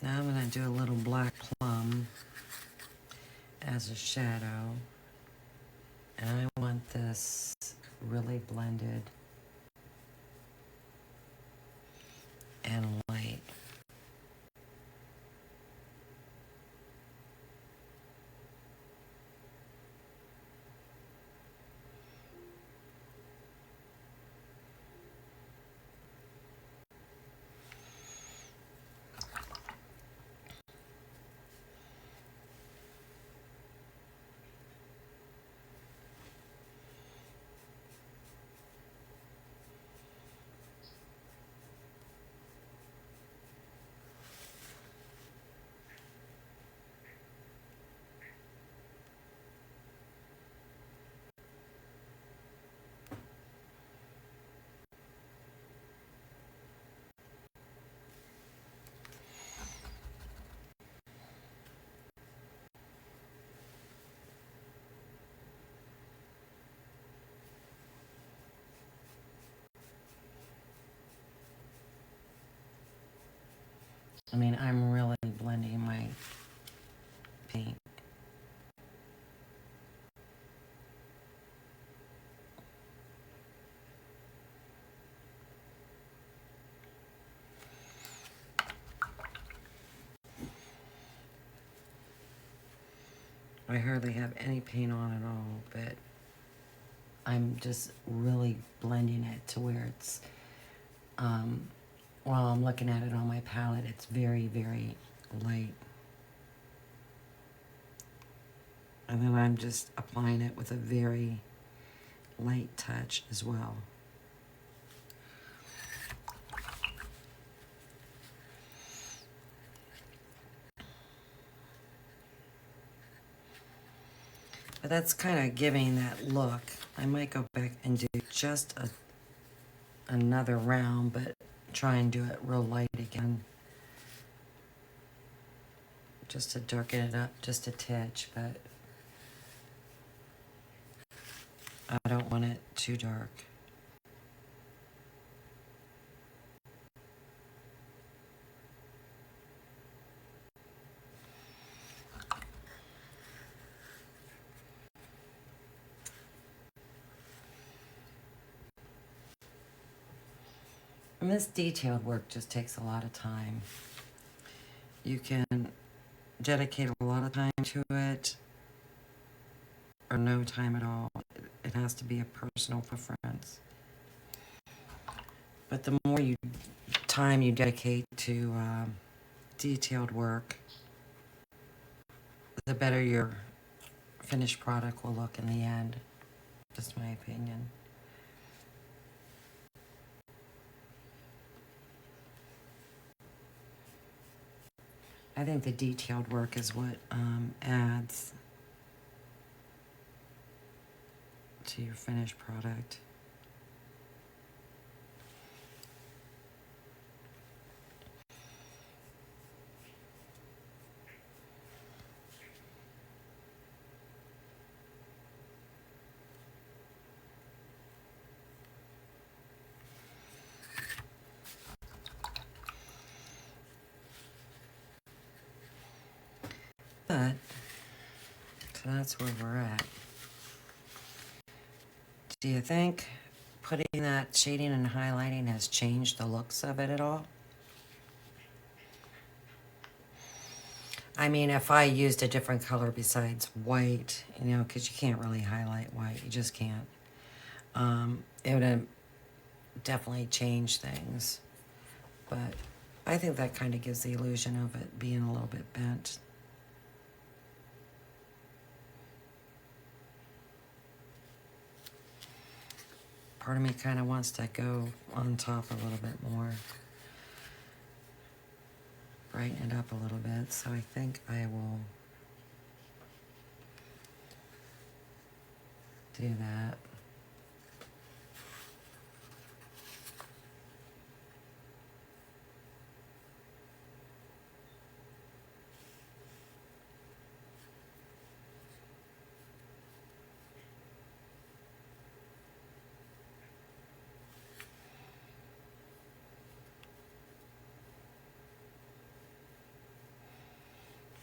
Speaker 1: Now I'm going to do a little black plum as a shadow. And I want this really blended and light. I mean, I'm really blending my paint. I hardly have any paint on at all, but I'm just really blending it to where it's, while I'm looking at it on my palette, it's very, very light. And then I'm just applying it with a very light touch as well. But that's kind of giving that look. I might go back and do just another round, but try and do it real light again. Just to darken it up just a titch, but I don't want it too dark. And this detailed work just takes a lot of time. You can dedicate a lot of time to it, or no time at all. It has to be a personal preference. But the more time you dedicate to detailed work, the better your finished product will look in the end. Just my opinion. I think the detailed work is what adds to your finished product. But, so that's where we're at. Do you think putting that shading and highlighting has changed the looks of it at all? I mean, if I used a different color besides white, you know, because you can't really highlight white, you just can't. It would have definitely changed things. But I think that kind of gives the illusion of it being a little bit bent. part of me kind of wants to go on top a little bit more. Brighten it up a little bit, so I think I will do that.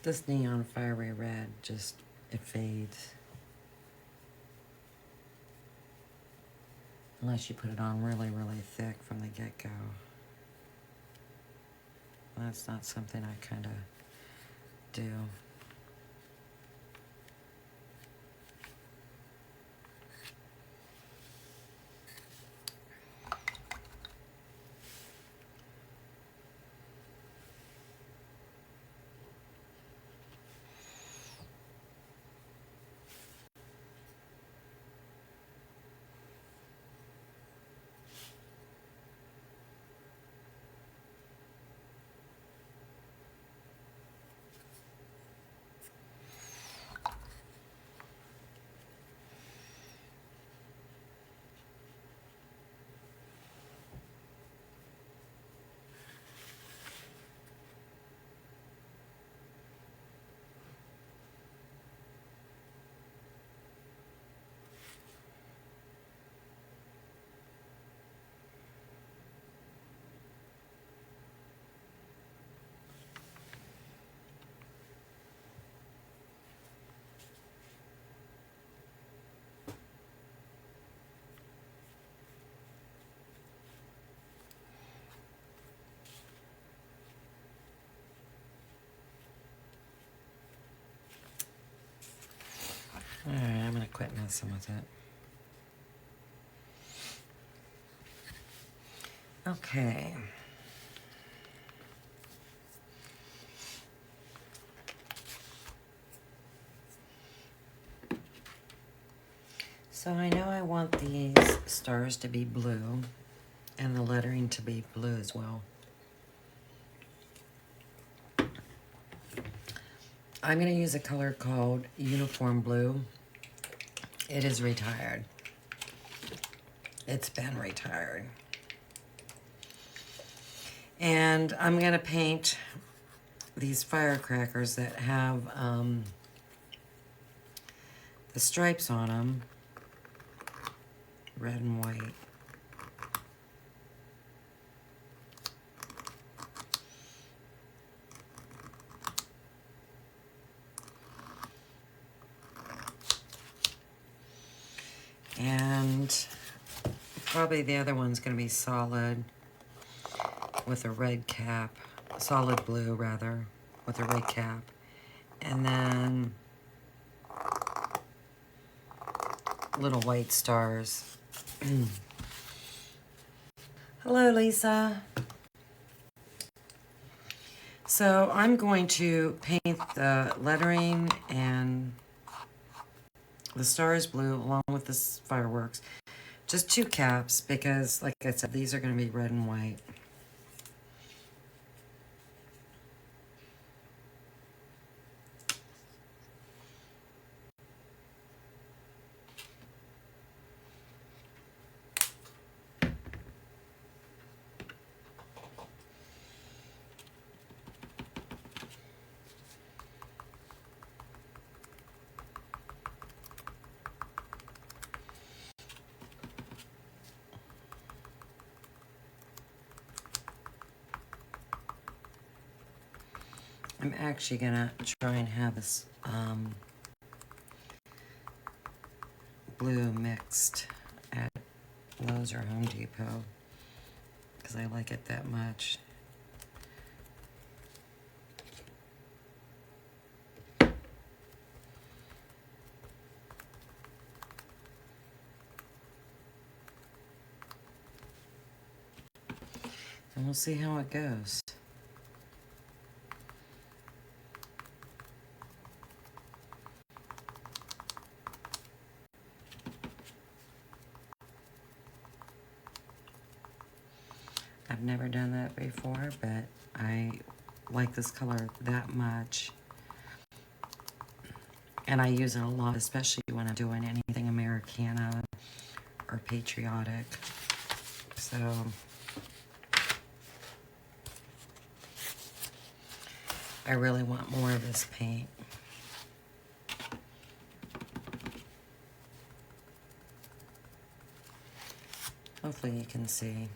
Speaker 1: This neon fiery red just, it fades. Unless you put it on really, really thick from the get-go. That's not something I kind of do. All right, I'm gonna quit messing with it. Okay. So I know I want these stars to be blue and the lettering to be blue as well. I'm going to use a color called Uniform Blue. It is retired. It's been retired. And I'm going to paint these firecrackers that have the stripes on them, red and white. And probably the other one's going to be solid with a red cap, solid blue rather, with a red cap. And then little white stars. Hello, Lisa. So I'm going to paint the lettering and the stars blue along with the fireworks. Just 2 caps because, like I said, these are going to be red and white. I'm actually gonna try and have this blue mixed at Lowe's or Home Depot because I like it that much. And we'll see how it goes. I've never done that before, but I like this color that much. And I use it a lot, especially when I'm doing anything Americana or patriotic. So I really want more of this paint. Hopefully you can see.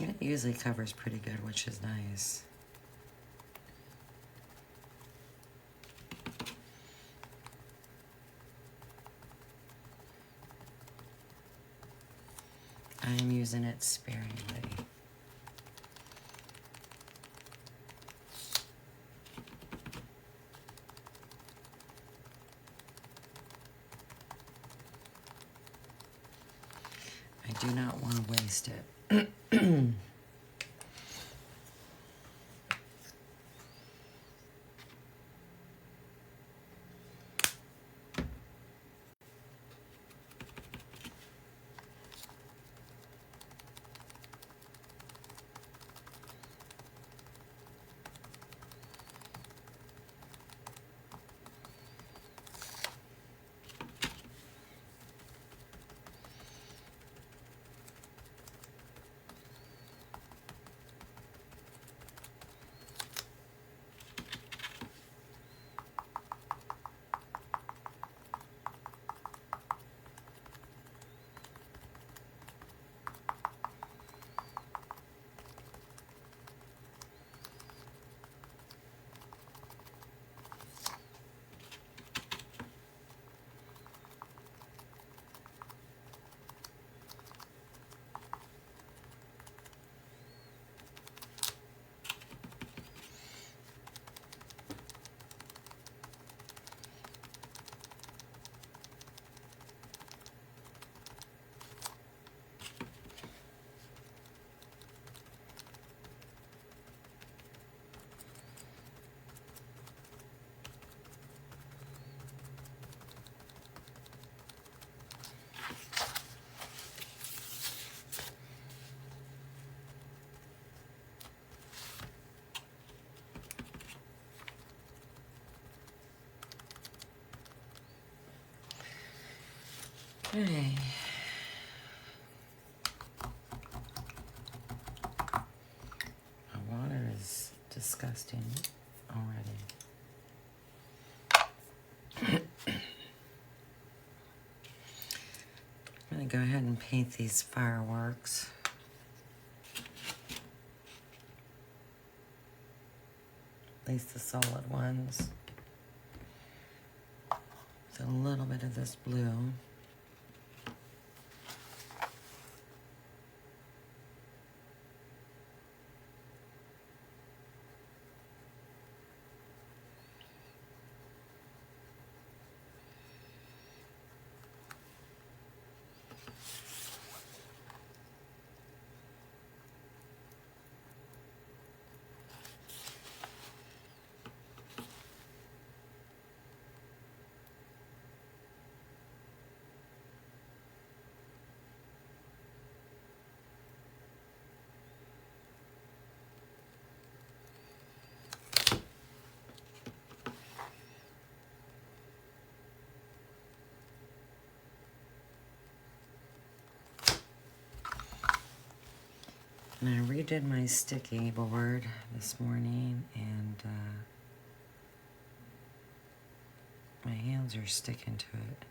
Speaker 1: It usually covers pretty good, which is nice. I'm using it sparingly. I do not want to waste it. Okay. My water is disgusting already. I'm going to go ahead and paint these fireworks. At least the solid ones. With a little bit of this blue. And I redid my sticky board this morning, and my hands are sticking to it.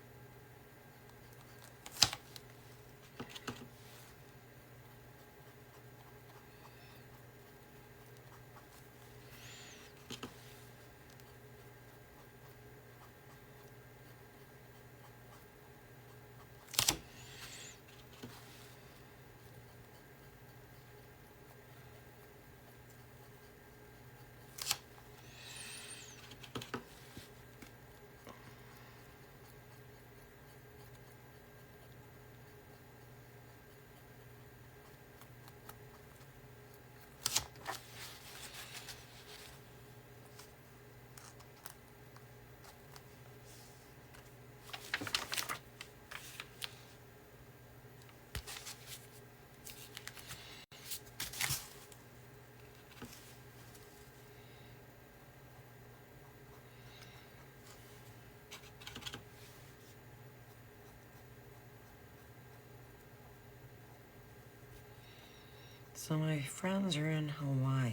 Speaker 1: So my friends are in Hawaii.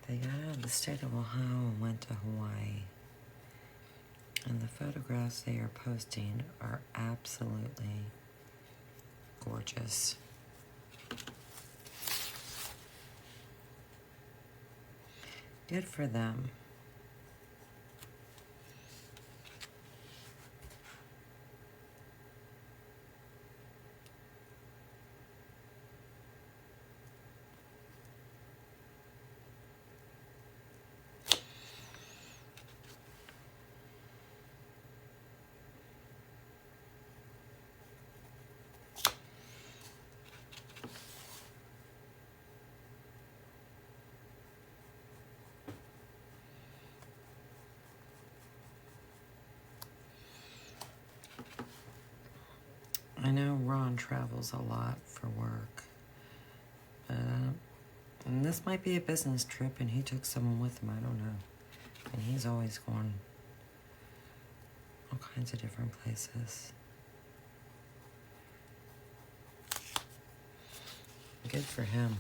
Speaker 1: They got out of the state of Ohio and went to Hawaii. And the photographs they are posting are absolutely gorgeous. Good for them. I know Ron travels a lot for work, and this might be a business trip, and he took someone with him, I don't know. And he's always going all kinds of different places. Good for him.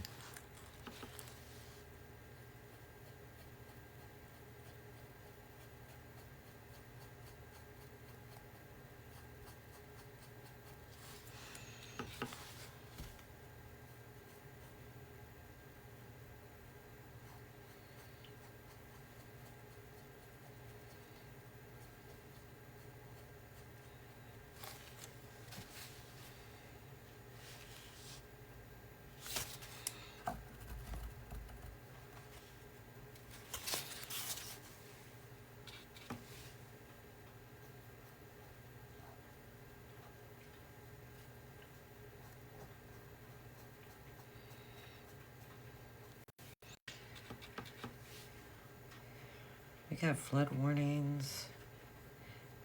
Speaker 1: We got flood warnings,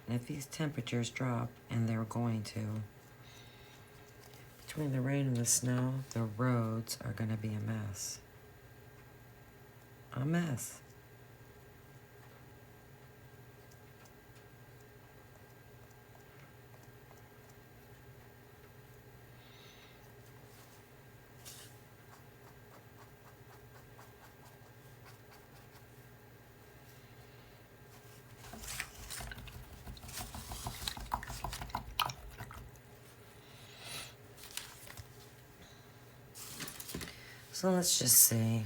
Speaker 1: and if these temperatures drop, and they're going to, between the rain and the snow, the roads are going to be a mess. A mess. So let's just see.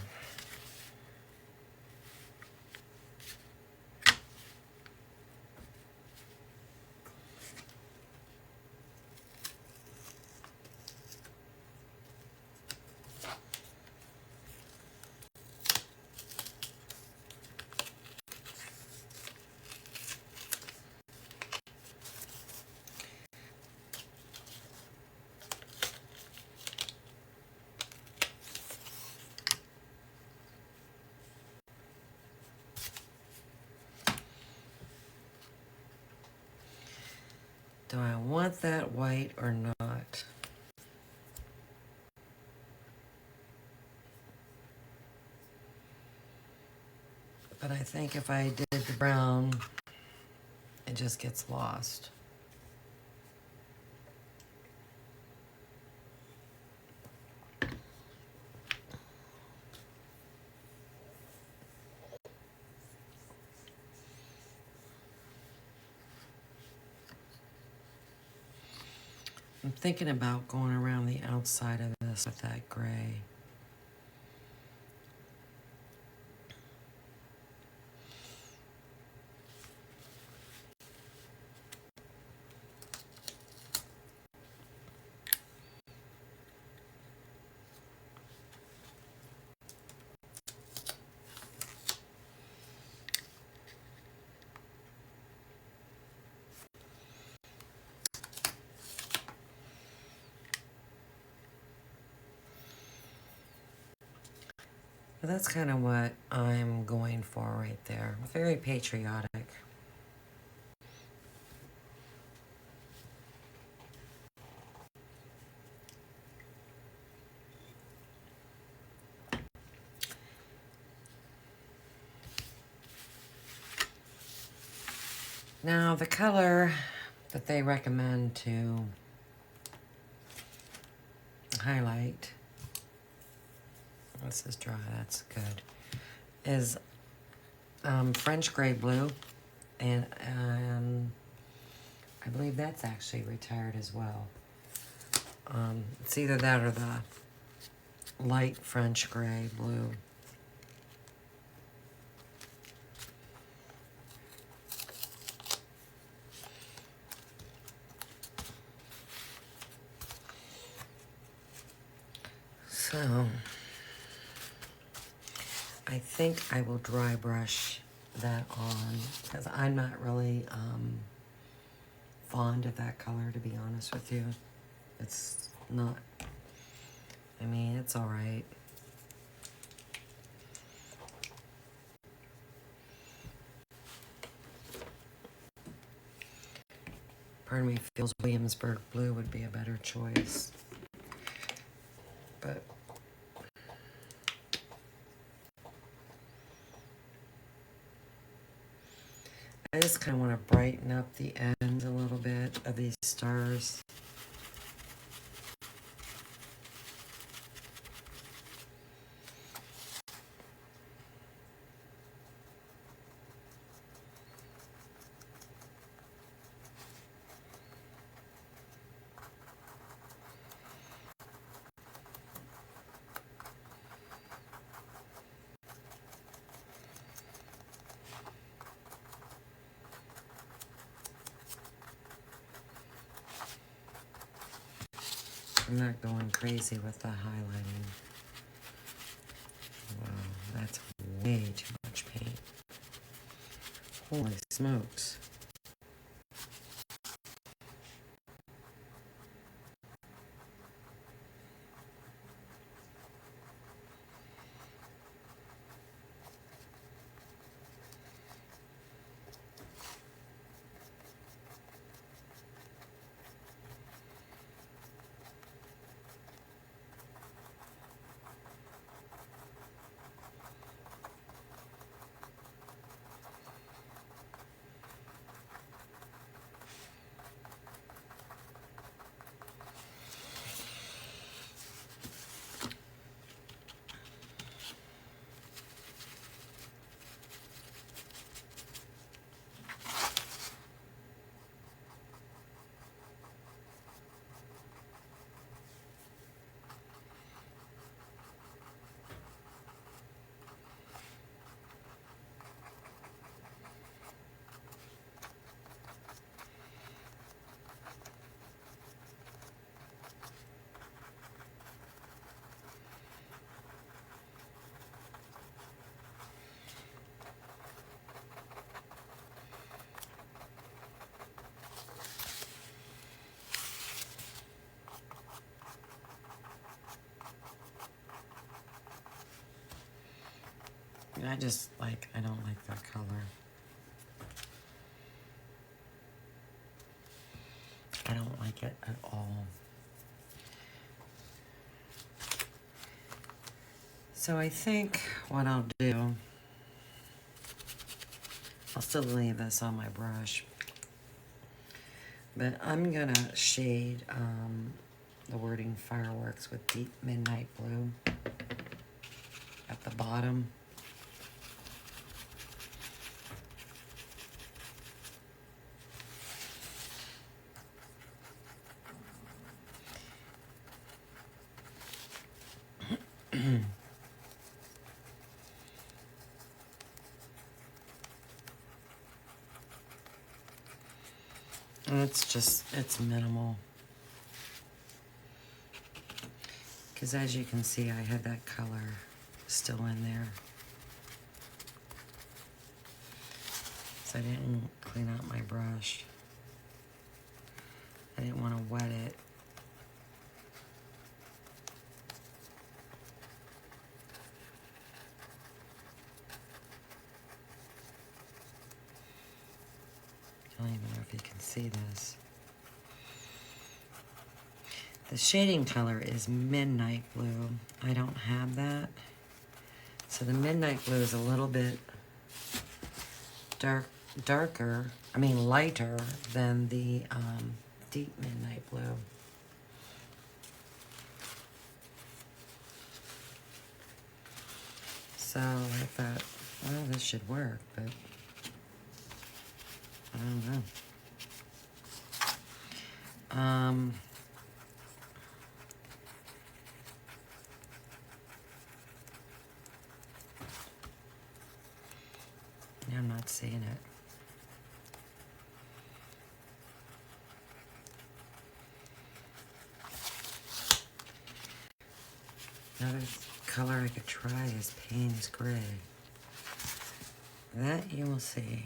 Speaker 1: Do I want that white or not? But I think if I did the brown, it just gets lost. I'm thinking about going around the outside of this with that gray. But that's kind of what I'm going for right there. Very patriotic. Now, the color that they recommend to highlight This is dry, that's good. Is French gray blue, and I believe that's actually retired as well. It's either that or the light French gray blue. So I think I will dry brush that on because I'm not really fond of that color, to be honest with you. It's not, I mean, it's all right. Part of me feels Williamsburg blue would be a better choice. But I just kind of want to brighten up the ends a little bit of these stars. I'm not going crazy with the highlighting. Wow, that's way too much paint. Holy smokes. I don't like that color. I don't like it at all. So I think what I'll do, I'll still leave this on my brush, but I'm gonna shade the wording fireworks with deep midnight blue at the bottom. And it's minimal. Because as you can see, I had that color still in there. So I didn't clean out my brush. I didn't want to wet it. I don't even know if you can see this. The shading color is midnight blue. I don't have that. So the midnight blue is a little bit lighter than the deep midnight blue. So I thought, well, this should work, but I don't know. Yeah, I'm not seeing it. Another color I could try is Payne's Gray. That you will see.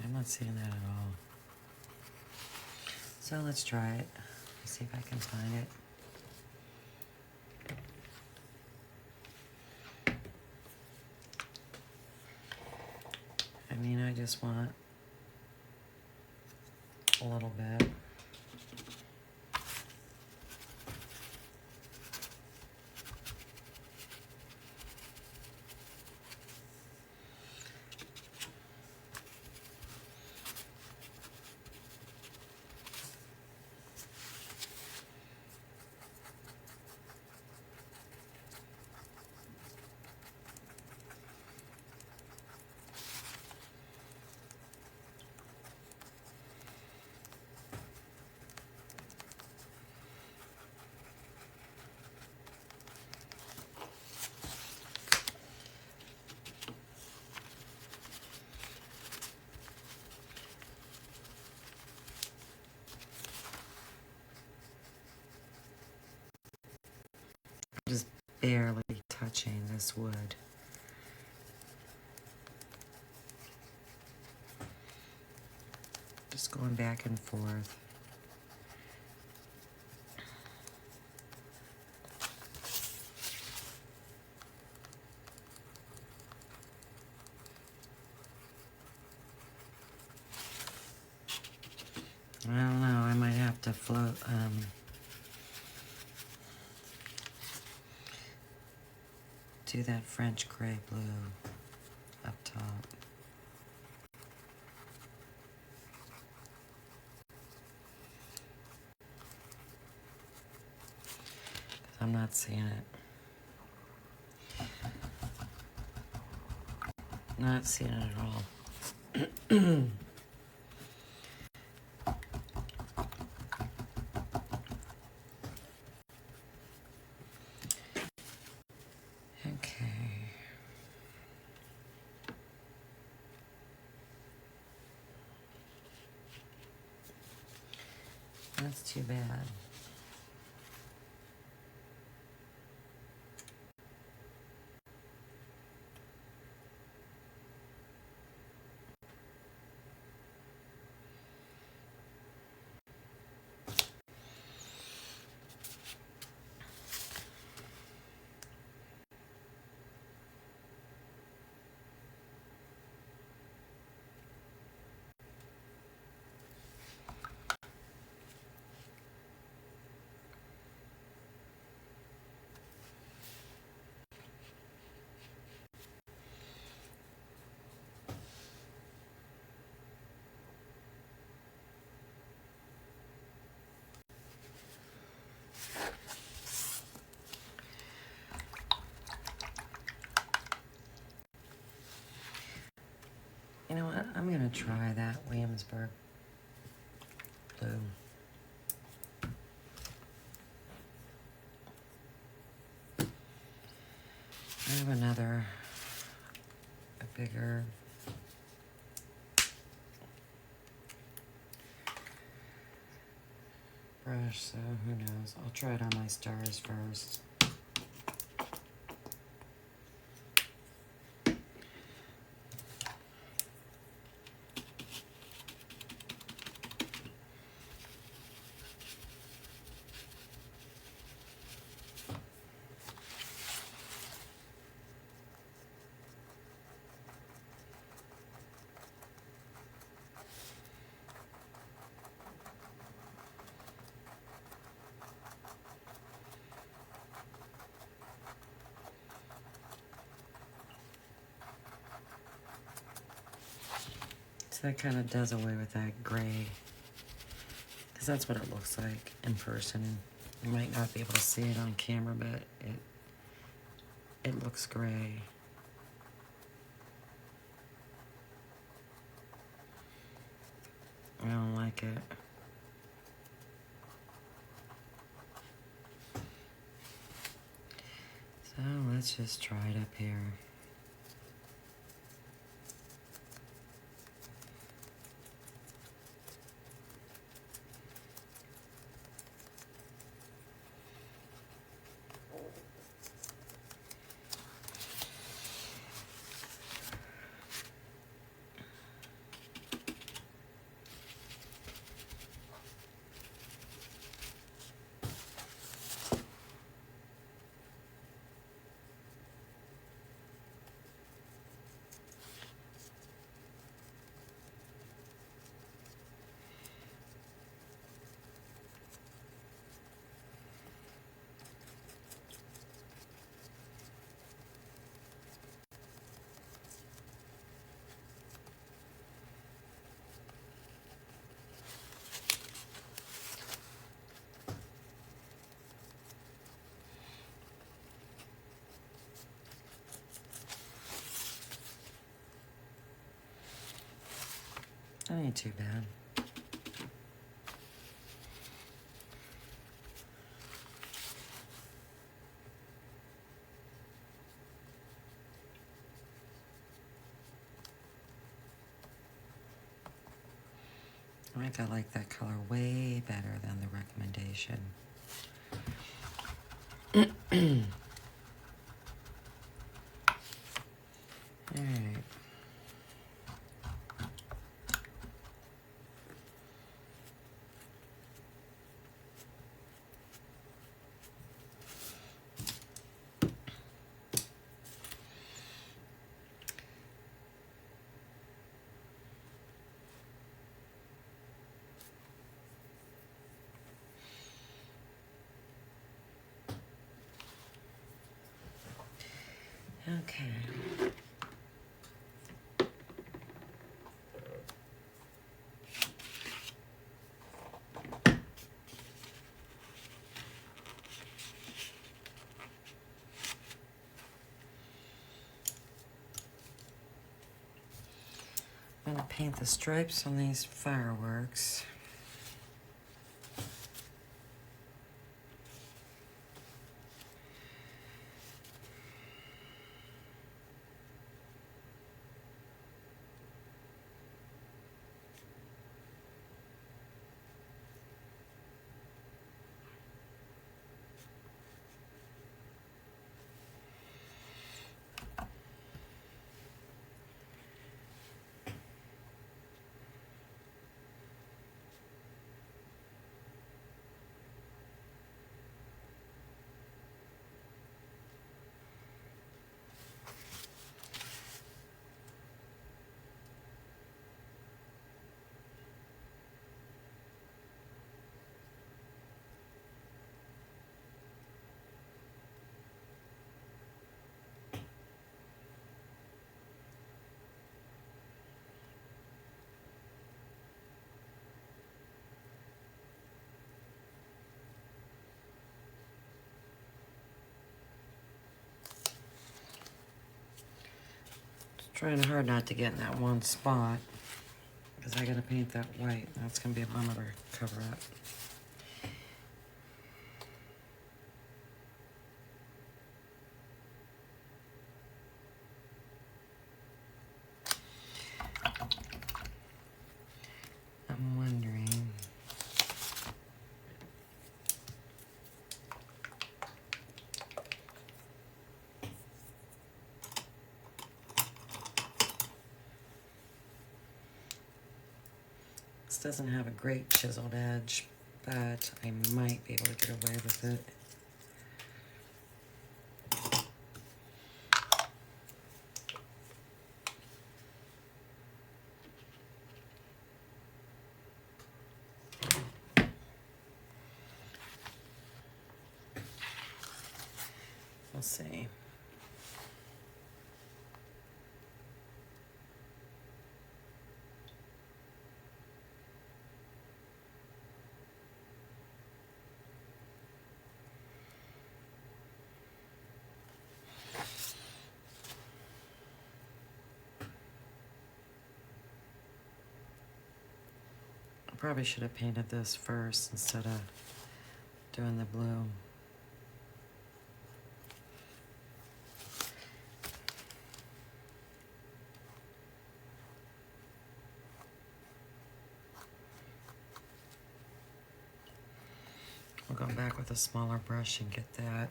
Speaker 1: I'm not seeing that at all. So let's try it. Let's see if I can find it. I mean, I just want a little bit. Just barely touching this wood. Just going back and forth. I don't know, I might have to float, do that French gray blue up top. I'm not seeing it. Not seeing it at all. Okay. That's too bad. You know what? I'm gonna try that Williamsburg blue. I have another, a bigger brush, so who knows? I'll try it on my stars first. So that kind of does away with that gray. Because that's what it looks like in person. You might not be able to see it on camera, but it looks gray. I don't like it. So let's just try it up here. That ain't too bad. I think I like that color way better than the recommendation. All right. Okay. I'm gonna paint the stripes on these fireworks. Trying hard not to get in that one spot because I gotta paint that white. That's gonna be a bummer to cover up. I'm wondering. This doesn't have a great chiseled edge, but I might be able to get away with it. We'll see. probably should have painted this first instead of doing the blue. We'll go back with a smaller brush and get that.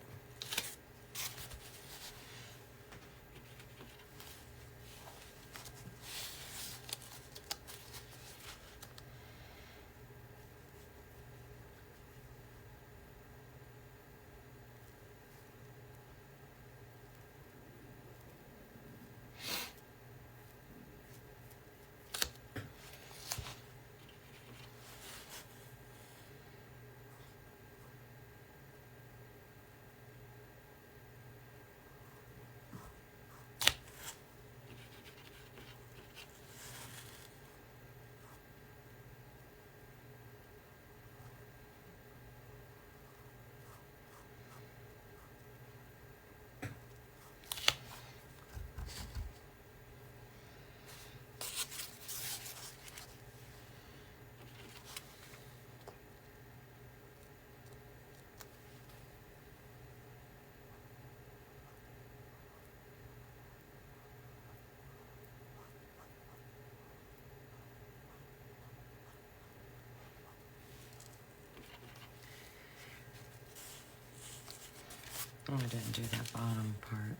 Speaker 1: Oh, I didn't do that bottom part.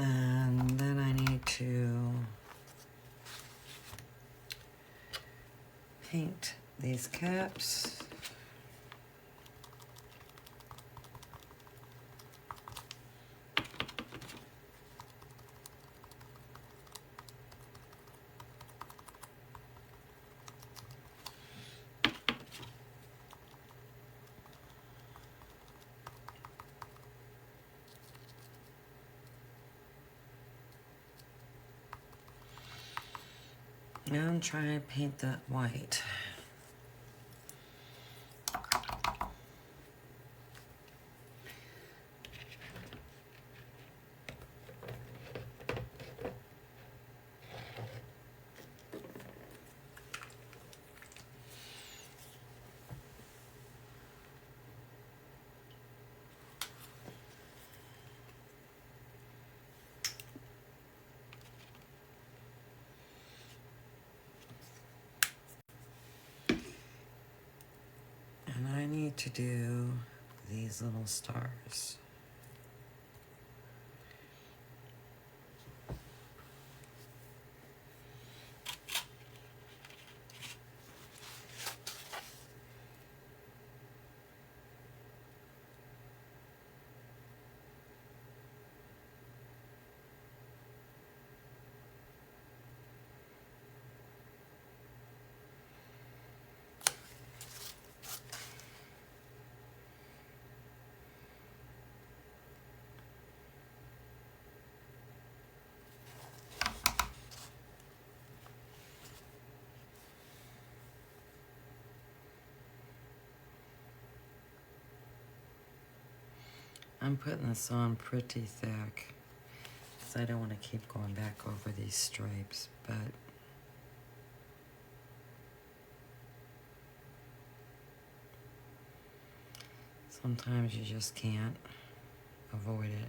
Speaker 1: And then I need to paint these caps. Now I'm trying to paint that white. And I need to do these little stars. I'm putting this on pretty thick because I don't want to keep going back over these stripes, but sometimes you just can't avoid it.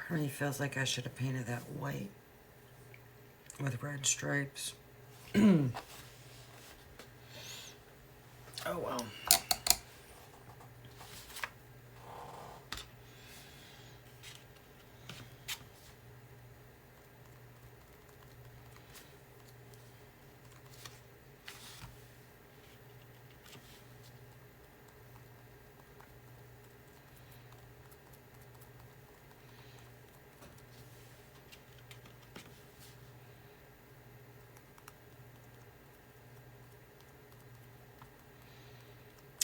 Speaker 1: Part of me feels like I should have painted that white with red stripes. Oh well.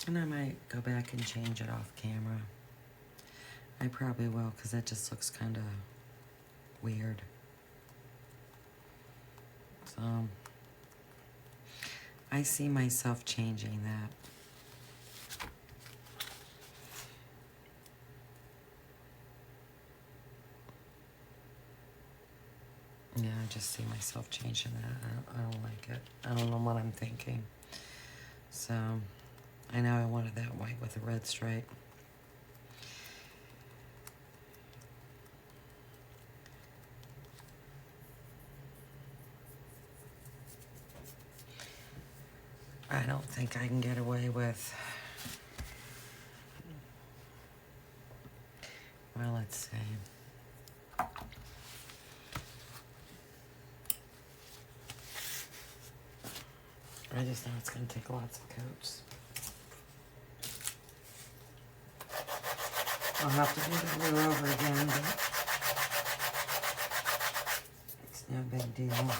Speaker 1: And I might go back and change it off camera. I probably will, because that just looks kind of weird. So, I see myself changing that. Yeah, I just see myself changing that. I don't like it. I don't know what I'm thinking. So, I know I wanted that white with a red stripe. I don't think I can get away with... Well, let's see. I just know it's going to take lots of coats. I'll have to do the blue over again, but it's no big deal.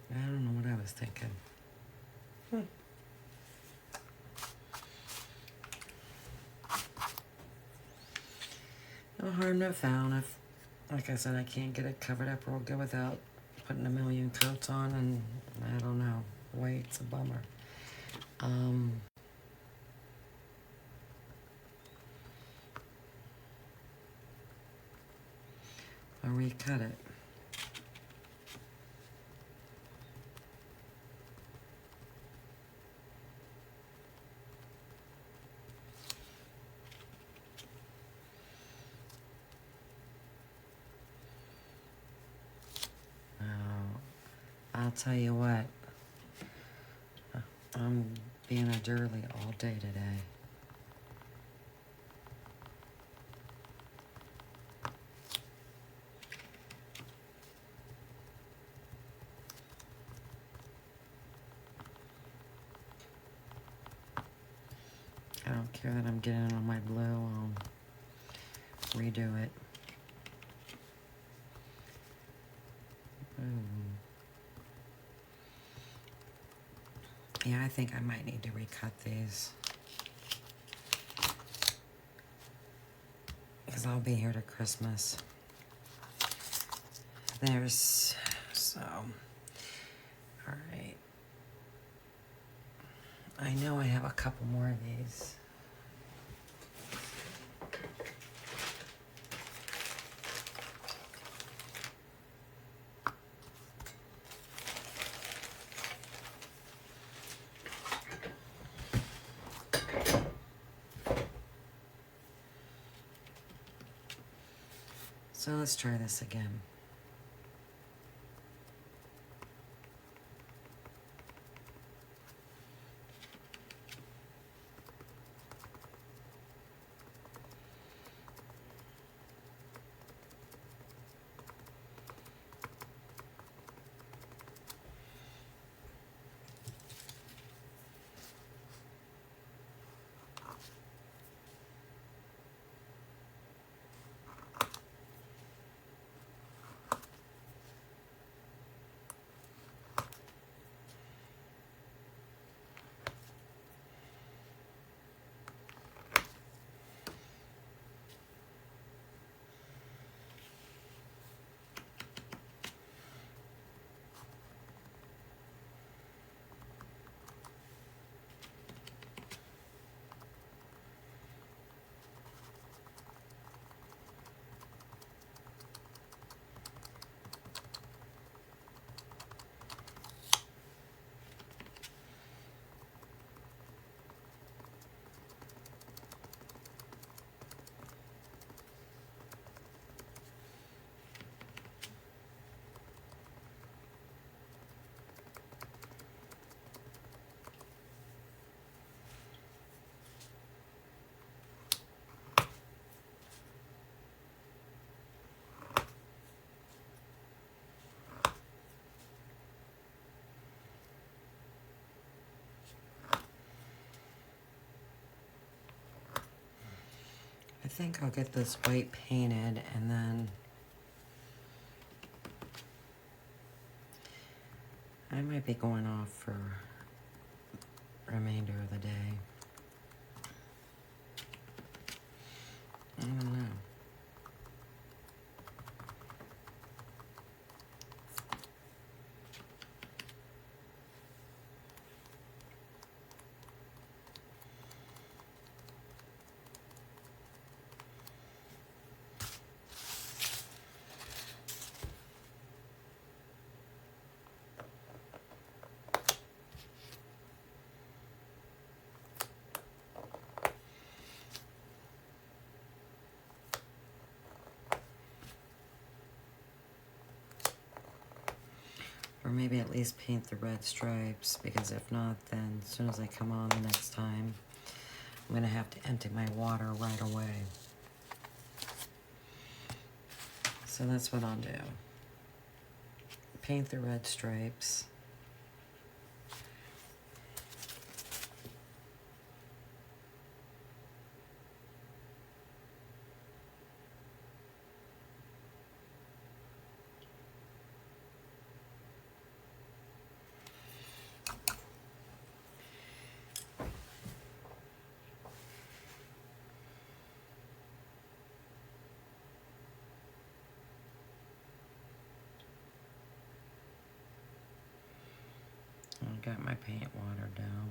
Speaker 1: I don't know what I was thinking. No harm, no foul. If, like I said, I can't get it covered up real good without putting a million coats on, and I don't know. White's a bummer. I'll recut it. I'll tell you what, I'm being a dirly all day today. I don't care that I'm getting on my blue, I'll redo it. Yeah, I think I might need to recut these. Because I'll be here to Christmas. So, alright. I know I have a couple more of these. So let's try this again. think I'll get this white painted and then I might be going off for remainder of the day. I don't know. Or maybe at least paint the red stripes, because if not, then as soon as I come on the next time, I'm gonna have to empty my water right away. So that's what I'll do. Paint the red stripes. I got my paint water down.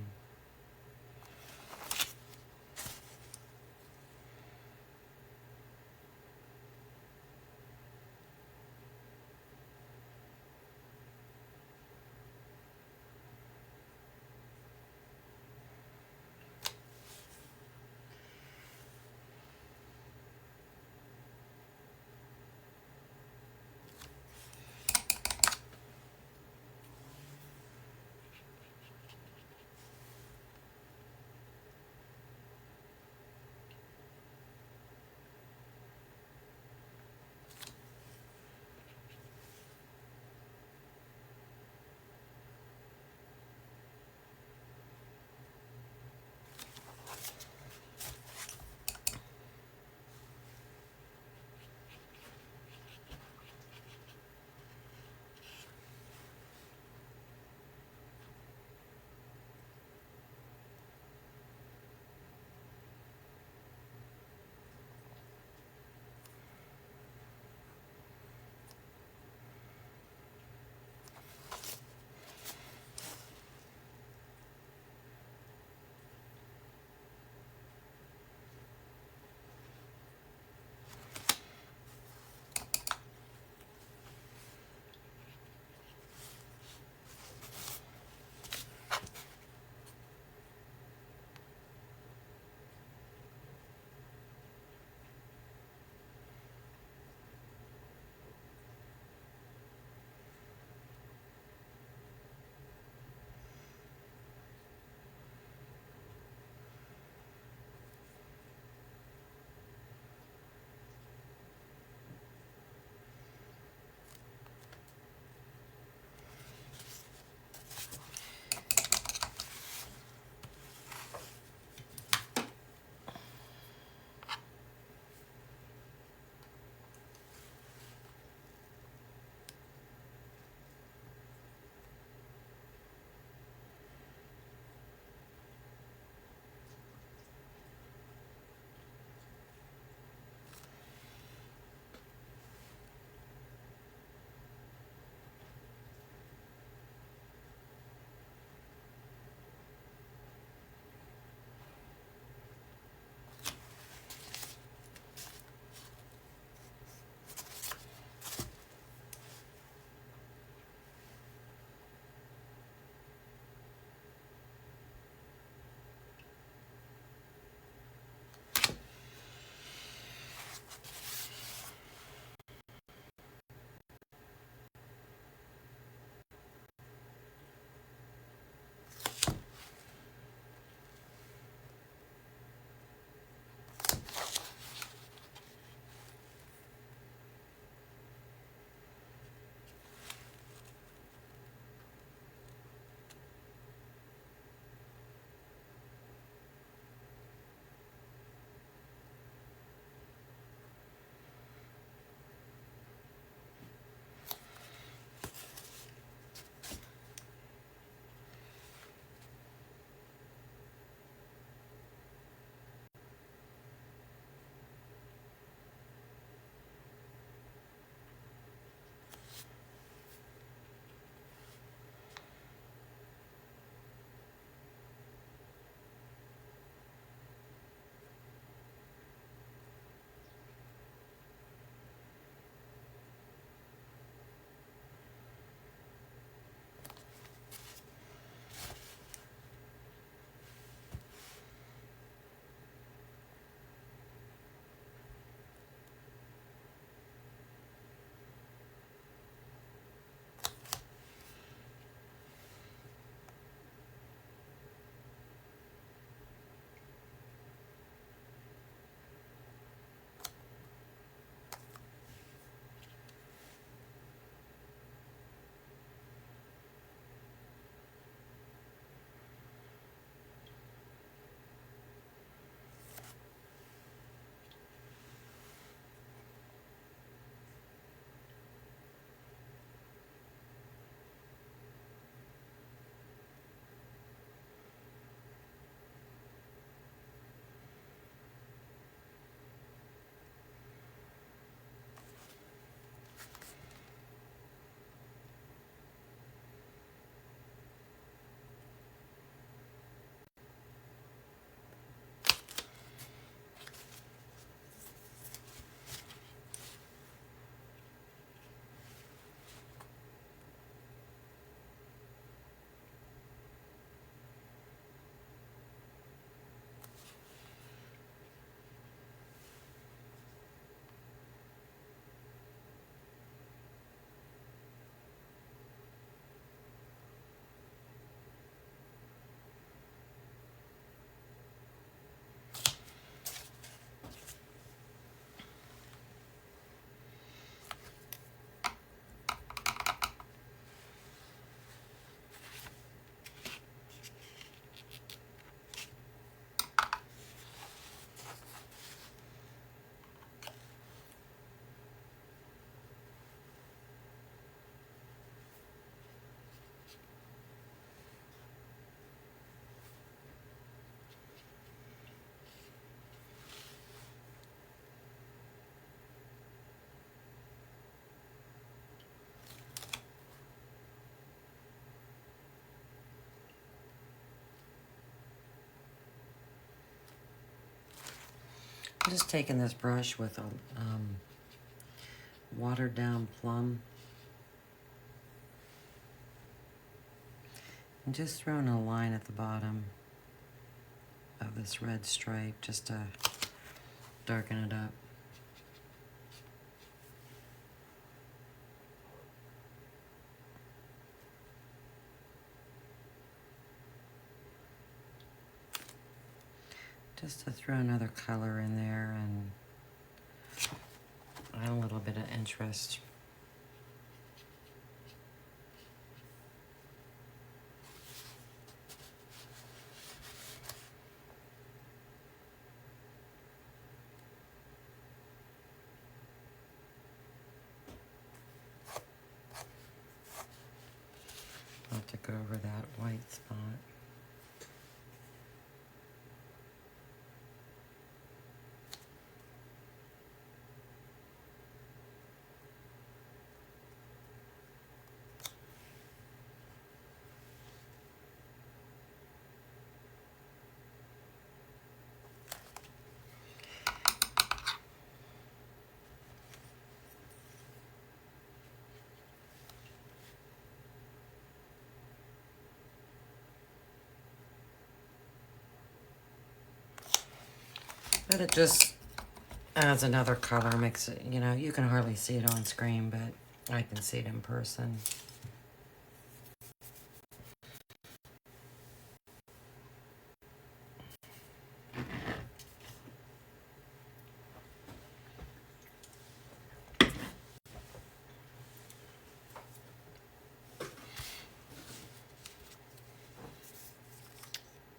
Speaker 1: I'm just taking this brush with a watered down plum and just throwing a line at the bottom of this red stripe just to darken it up. Just to throw another color in there and add a little bit of interest. I'll have to go over that white spot. But it just adds another color, makes it, you know, you can hardly see it on screen, but I can see it in person.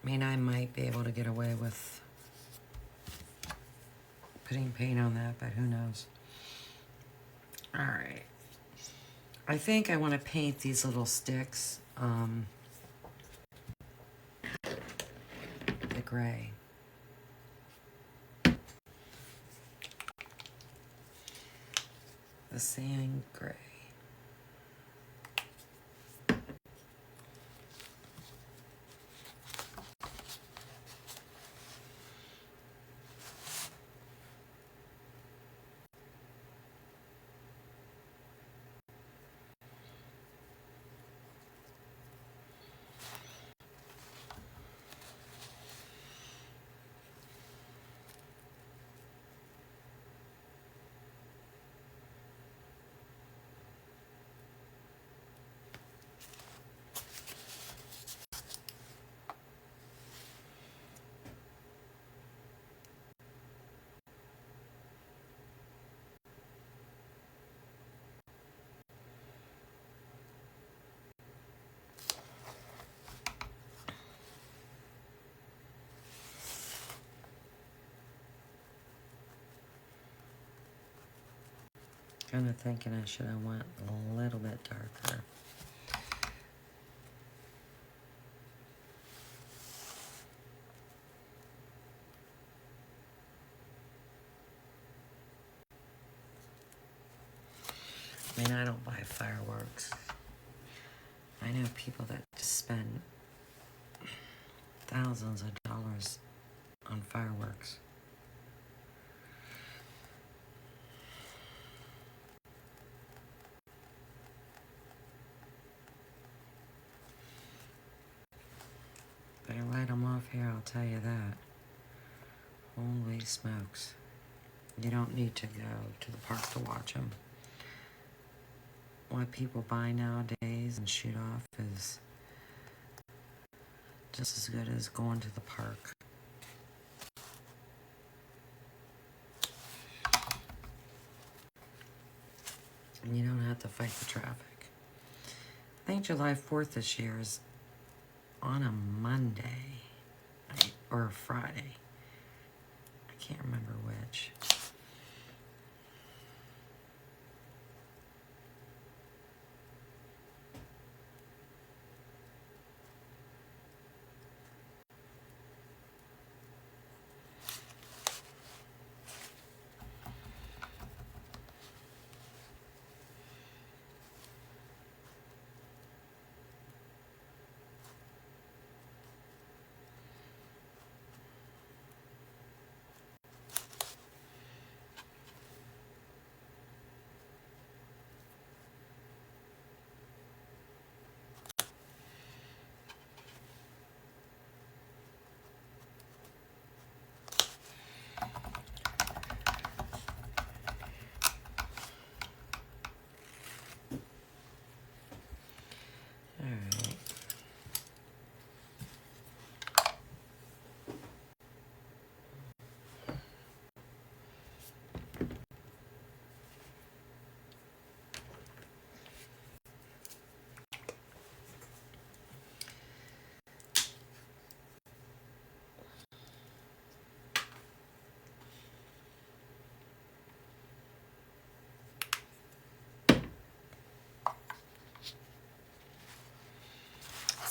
Speaker 1: I mean, I might be able to get away with putting paint on that, but who knows. All right. I think I want to paint these little sticks, the gray. The sand gray. Kind of thinking I should have went a little bit darker. I mean, I don't buy fireworks. I know people that just spend thousands of dollars on fireworks. They light them off here, I'll tell you that. Holy smokes. You don't need to go to the park to watch them. What people buy nowadays and shoot off is just as good as going to the park. And you don't have to fight the traffic. I think July 4th this year is on a Monday or a Friday. I can't remember which.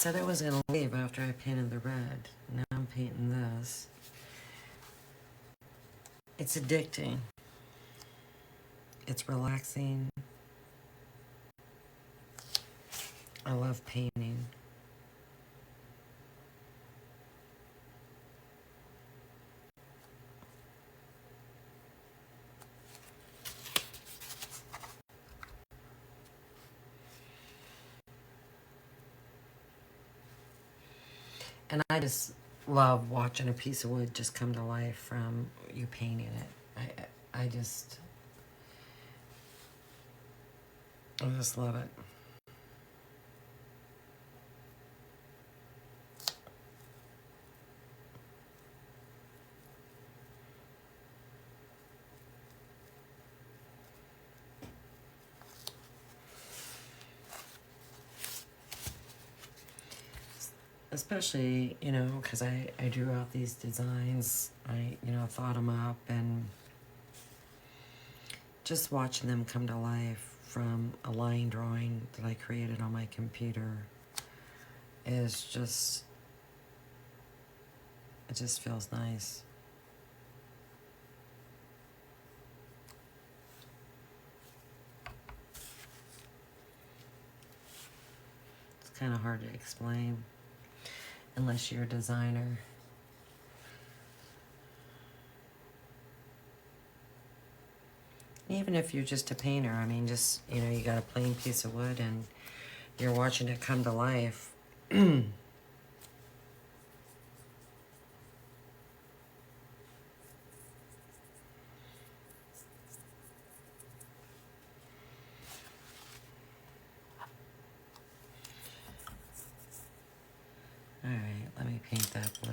Speaker 1: said I was going to leave after I painted the red. Now I'm painting this. It's addicting. It's relaxing. I love painting. And I just love watching a piece of wood just come to life from you painting it. I just love it. Especially, you know, because I drew out these designs. I, you know, thought them up, and just watching them come to life from a line drawing that I created on my computer is just, it just feels nice. It's kind of hard to explain unless you're a designer. Even if you're just a painter, I mean, just, you know, you got a plain piece of wood and you're watching it come to life. Alright, let me paint that blue.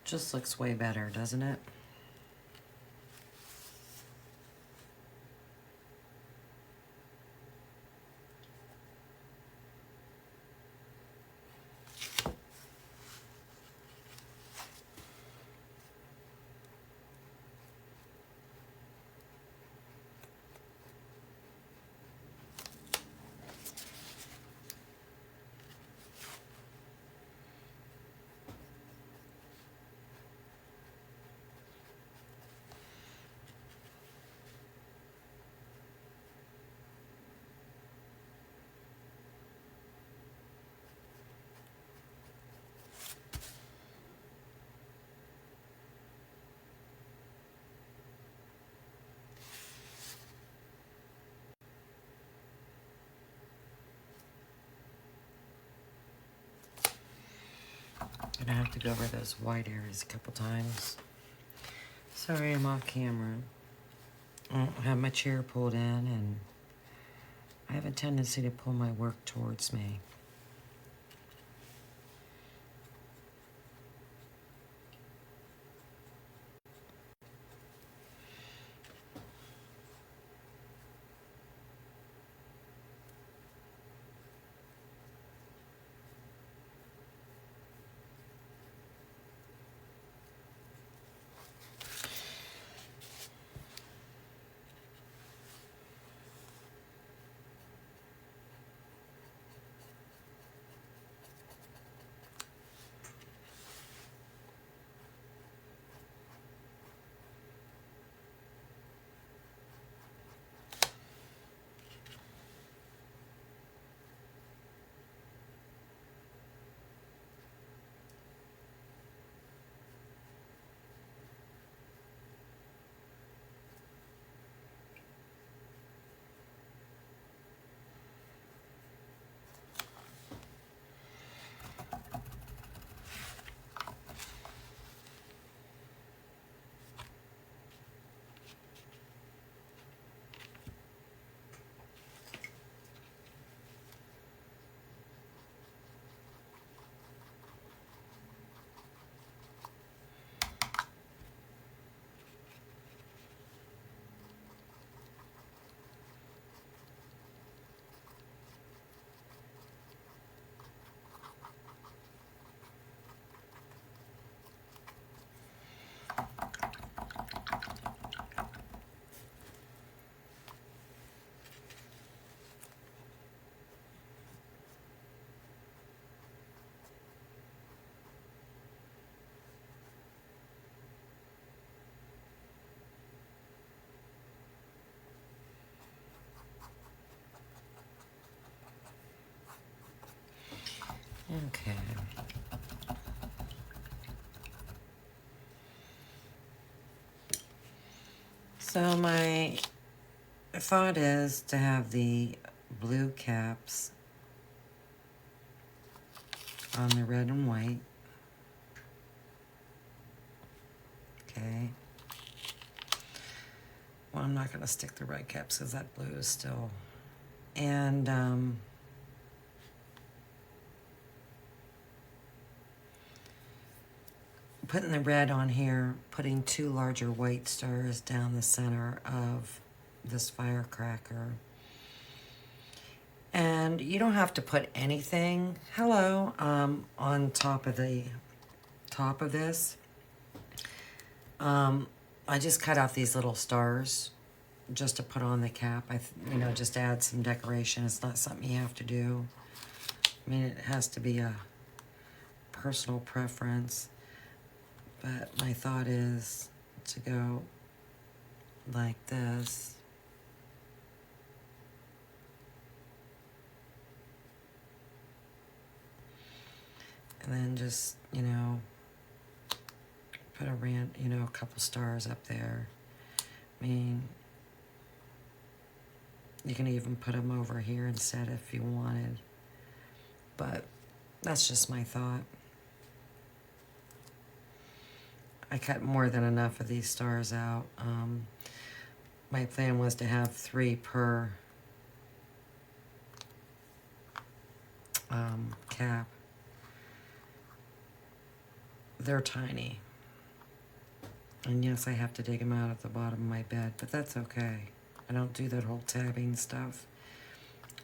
Speaker 1: Just looks way better, doesn't it? Gonna have to go over those white areas a couple times. Sorry, I'm off camera. I don't have my chair pulled in, and I have a tendency to pull my work towards me. Okay. So my thought is to have the blue caps on the red and white. Okay. Well, I'm not going to stick the red caps because that blue is still... And putting the red on here, putting 2 larger white stars down the center of this firecracker. And you don't have to put anything, hello, on top of this. I just cut out these little stars just to put on the cap. Just add some decoration. It's not something you have to do. I mean, it has to be a personal preference. But my thought is to go like this. And then just, put a couple stars up there. I mean, you can even put them over here instead if you wanted. But that's just my thought. I cut more than enough of these stars out. My plan was to have 3 per cap. They're tiny. And yes, I have to dig them out at the bottom of my bed, but that's okay. I don't do that whole tabbing stuff.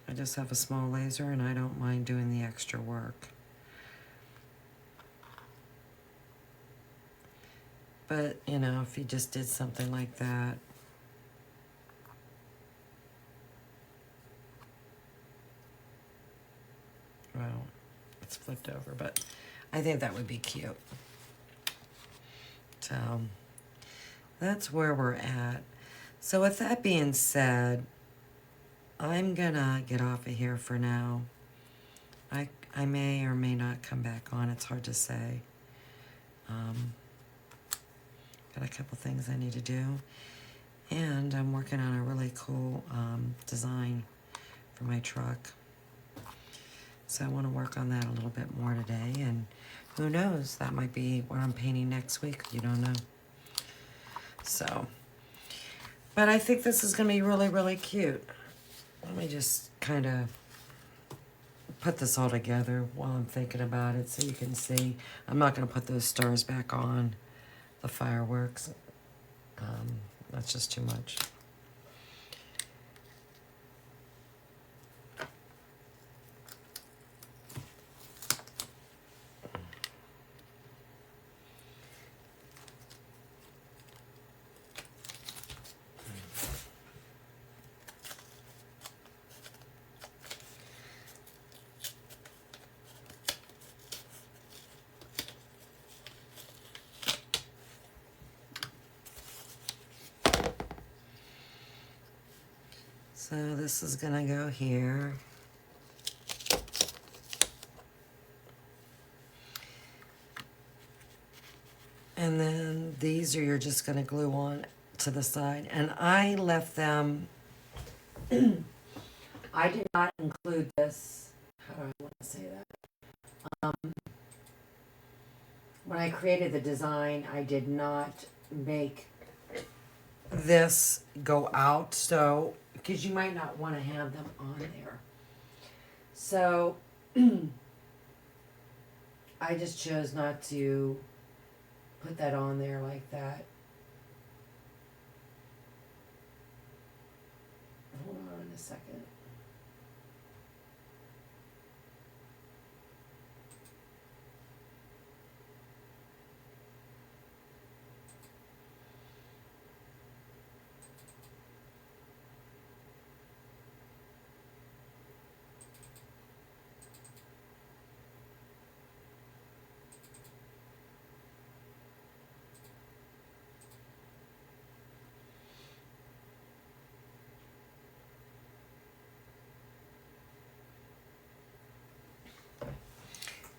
Speaker 1: I just have a small laser and I don't mind doing the extra work. But, if you just did something like that, well, it's flipped over, but I think that would be cute. So, that's where we're at. So with that being said, I'm gonna get off of here for now. I may or may not come back on. It's hard to say. Got a couple things I need to do. And I'm working on a really cool design for my truck. So I want to work on that a little bit more today. And who knows, that might be what I'm painting next week. You don't know. So, but I think this is going to be really, really cute. Let me just kind of put this all together while I'm thinking about it so you can see. I'm not going to put those stars back on the fireworks. That's just too much. So this is gonna go here. And then these are you're just gonna glue on to the side. And I left them, I did not include this, how do I want to say that? When I created the design, I did not make this go out, so because you might not want to have them on there. So I just chose not to put that on there like that. Hold on a second.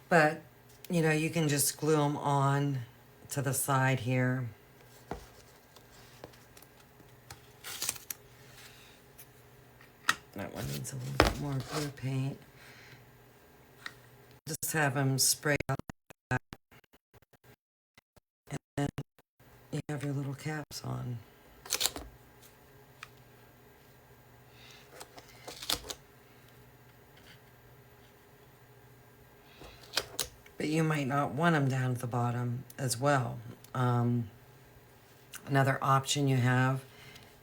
Speaker 1: But, you know, you can just glue them on to the side here. That one needs a little bit more glue paint. Just have them spray out like that. And then you have your little caps on. But you might not want them down at the bottom as well. Another option you have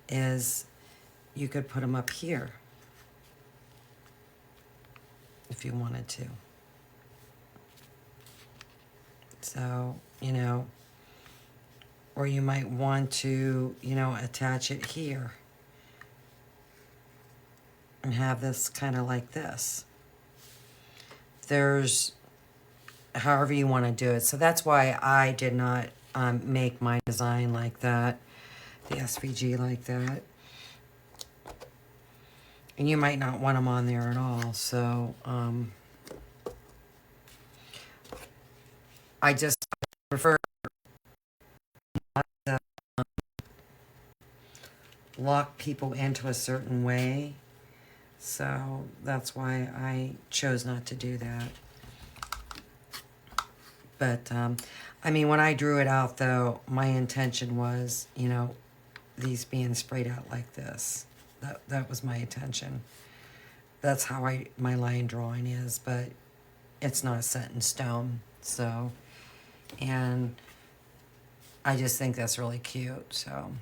Speaker 1: is you could put them up here if you wanted to. So, you know, or you might want to, you know, attach it here and have this kind of like this. There's however you want to do it. So that's why I did not make my design like that, the SVG like that. And you might not want them on there at all. So I just prefer not to lock people into a certain way. So that's why I chose not to do that. But, I mean, when I drew it out, though, my intention was, you know, these being sprayed out like this. That was my intention. That's how my line drawing is, but it's not set in stone. So, and I just think that's really cute, so.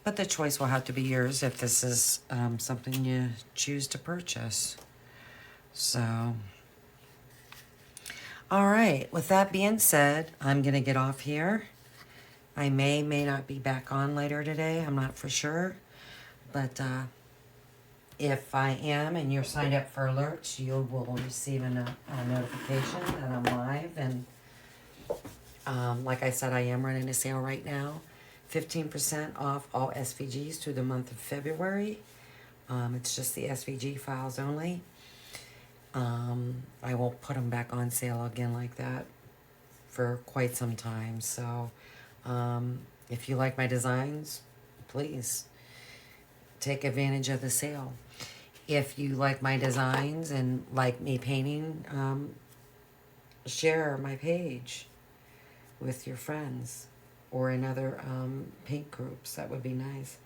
Speaker 1: But the choice will have to be yours if this is something you choose to purchase. So, all right, with that being said, I'm going to get off here. I may not be back on later today. I'm not for sure. But if I am and you're signed up for alerts, you will receive a notification that I'm live. And like I said, I am running a sale right now. 15% off all SVGs through the month of February. It's just the SVG files only. I won't put them back on sale again like that for quite some time. So if you like my designs, please take advantage of the sale. If you like my designs and like me painting, share my page with your friends or in other paint groups. That would be nice.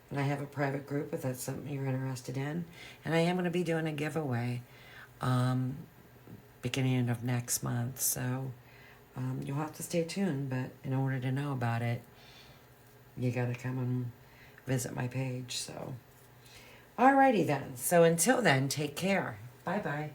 Speaker 1: And I have a private group if that's something you're interested in. And I am going to be doing a giveaway beginning of next month. So you'll have to stay tuned. But in order to know about it, you got to come and visit my page. So alrighty then. So until then, take care. Bye-bye.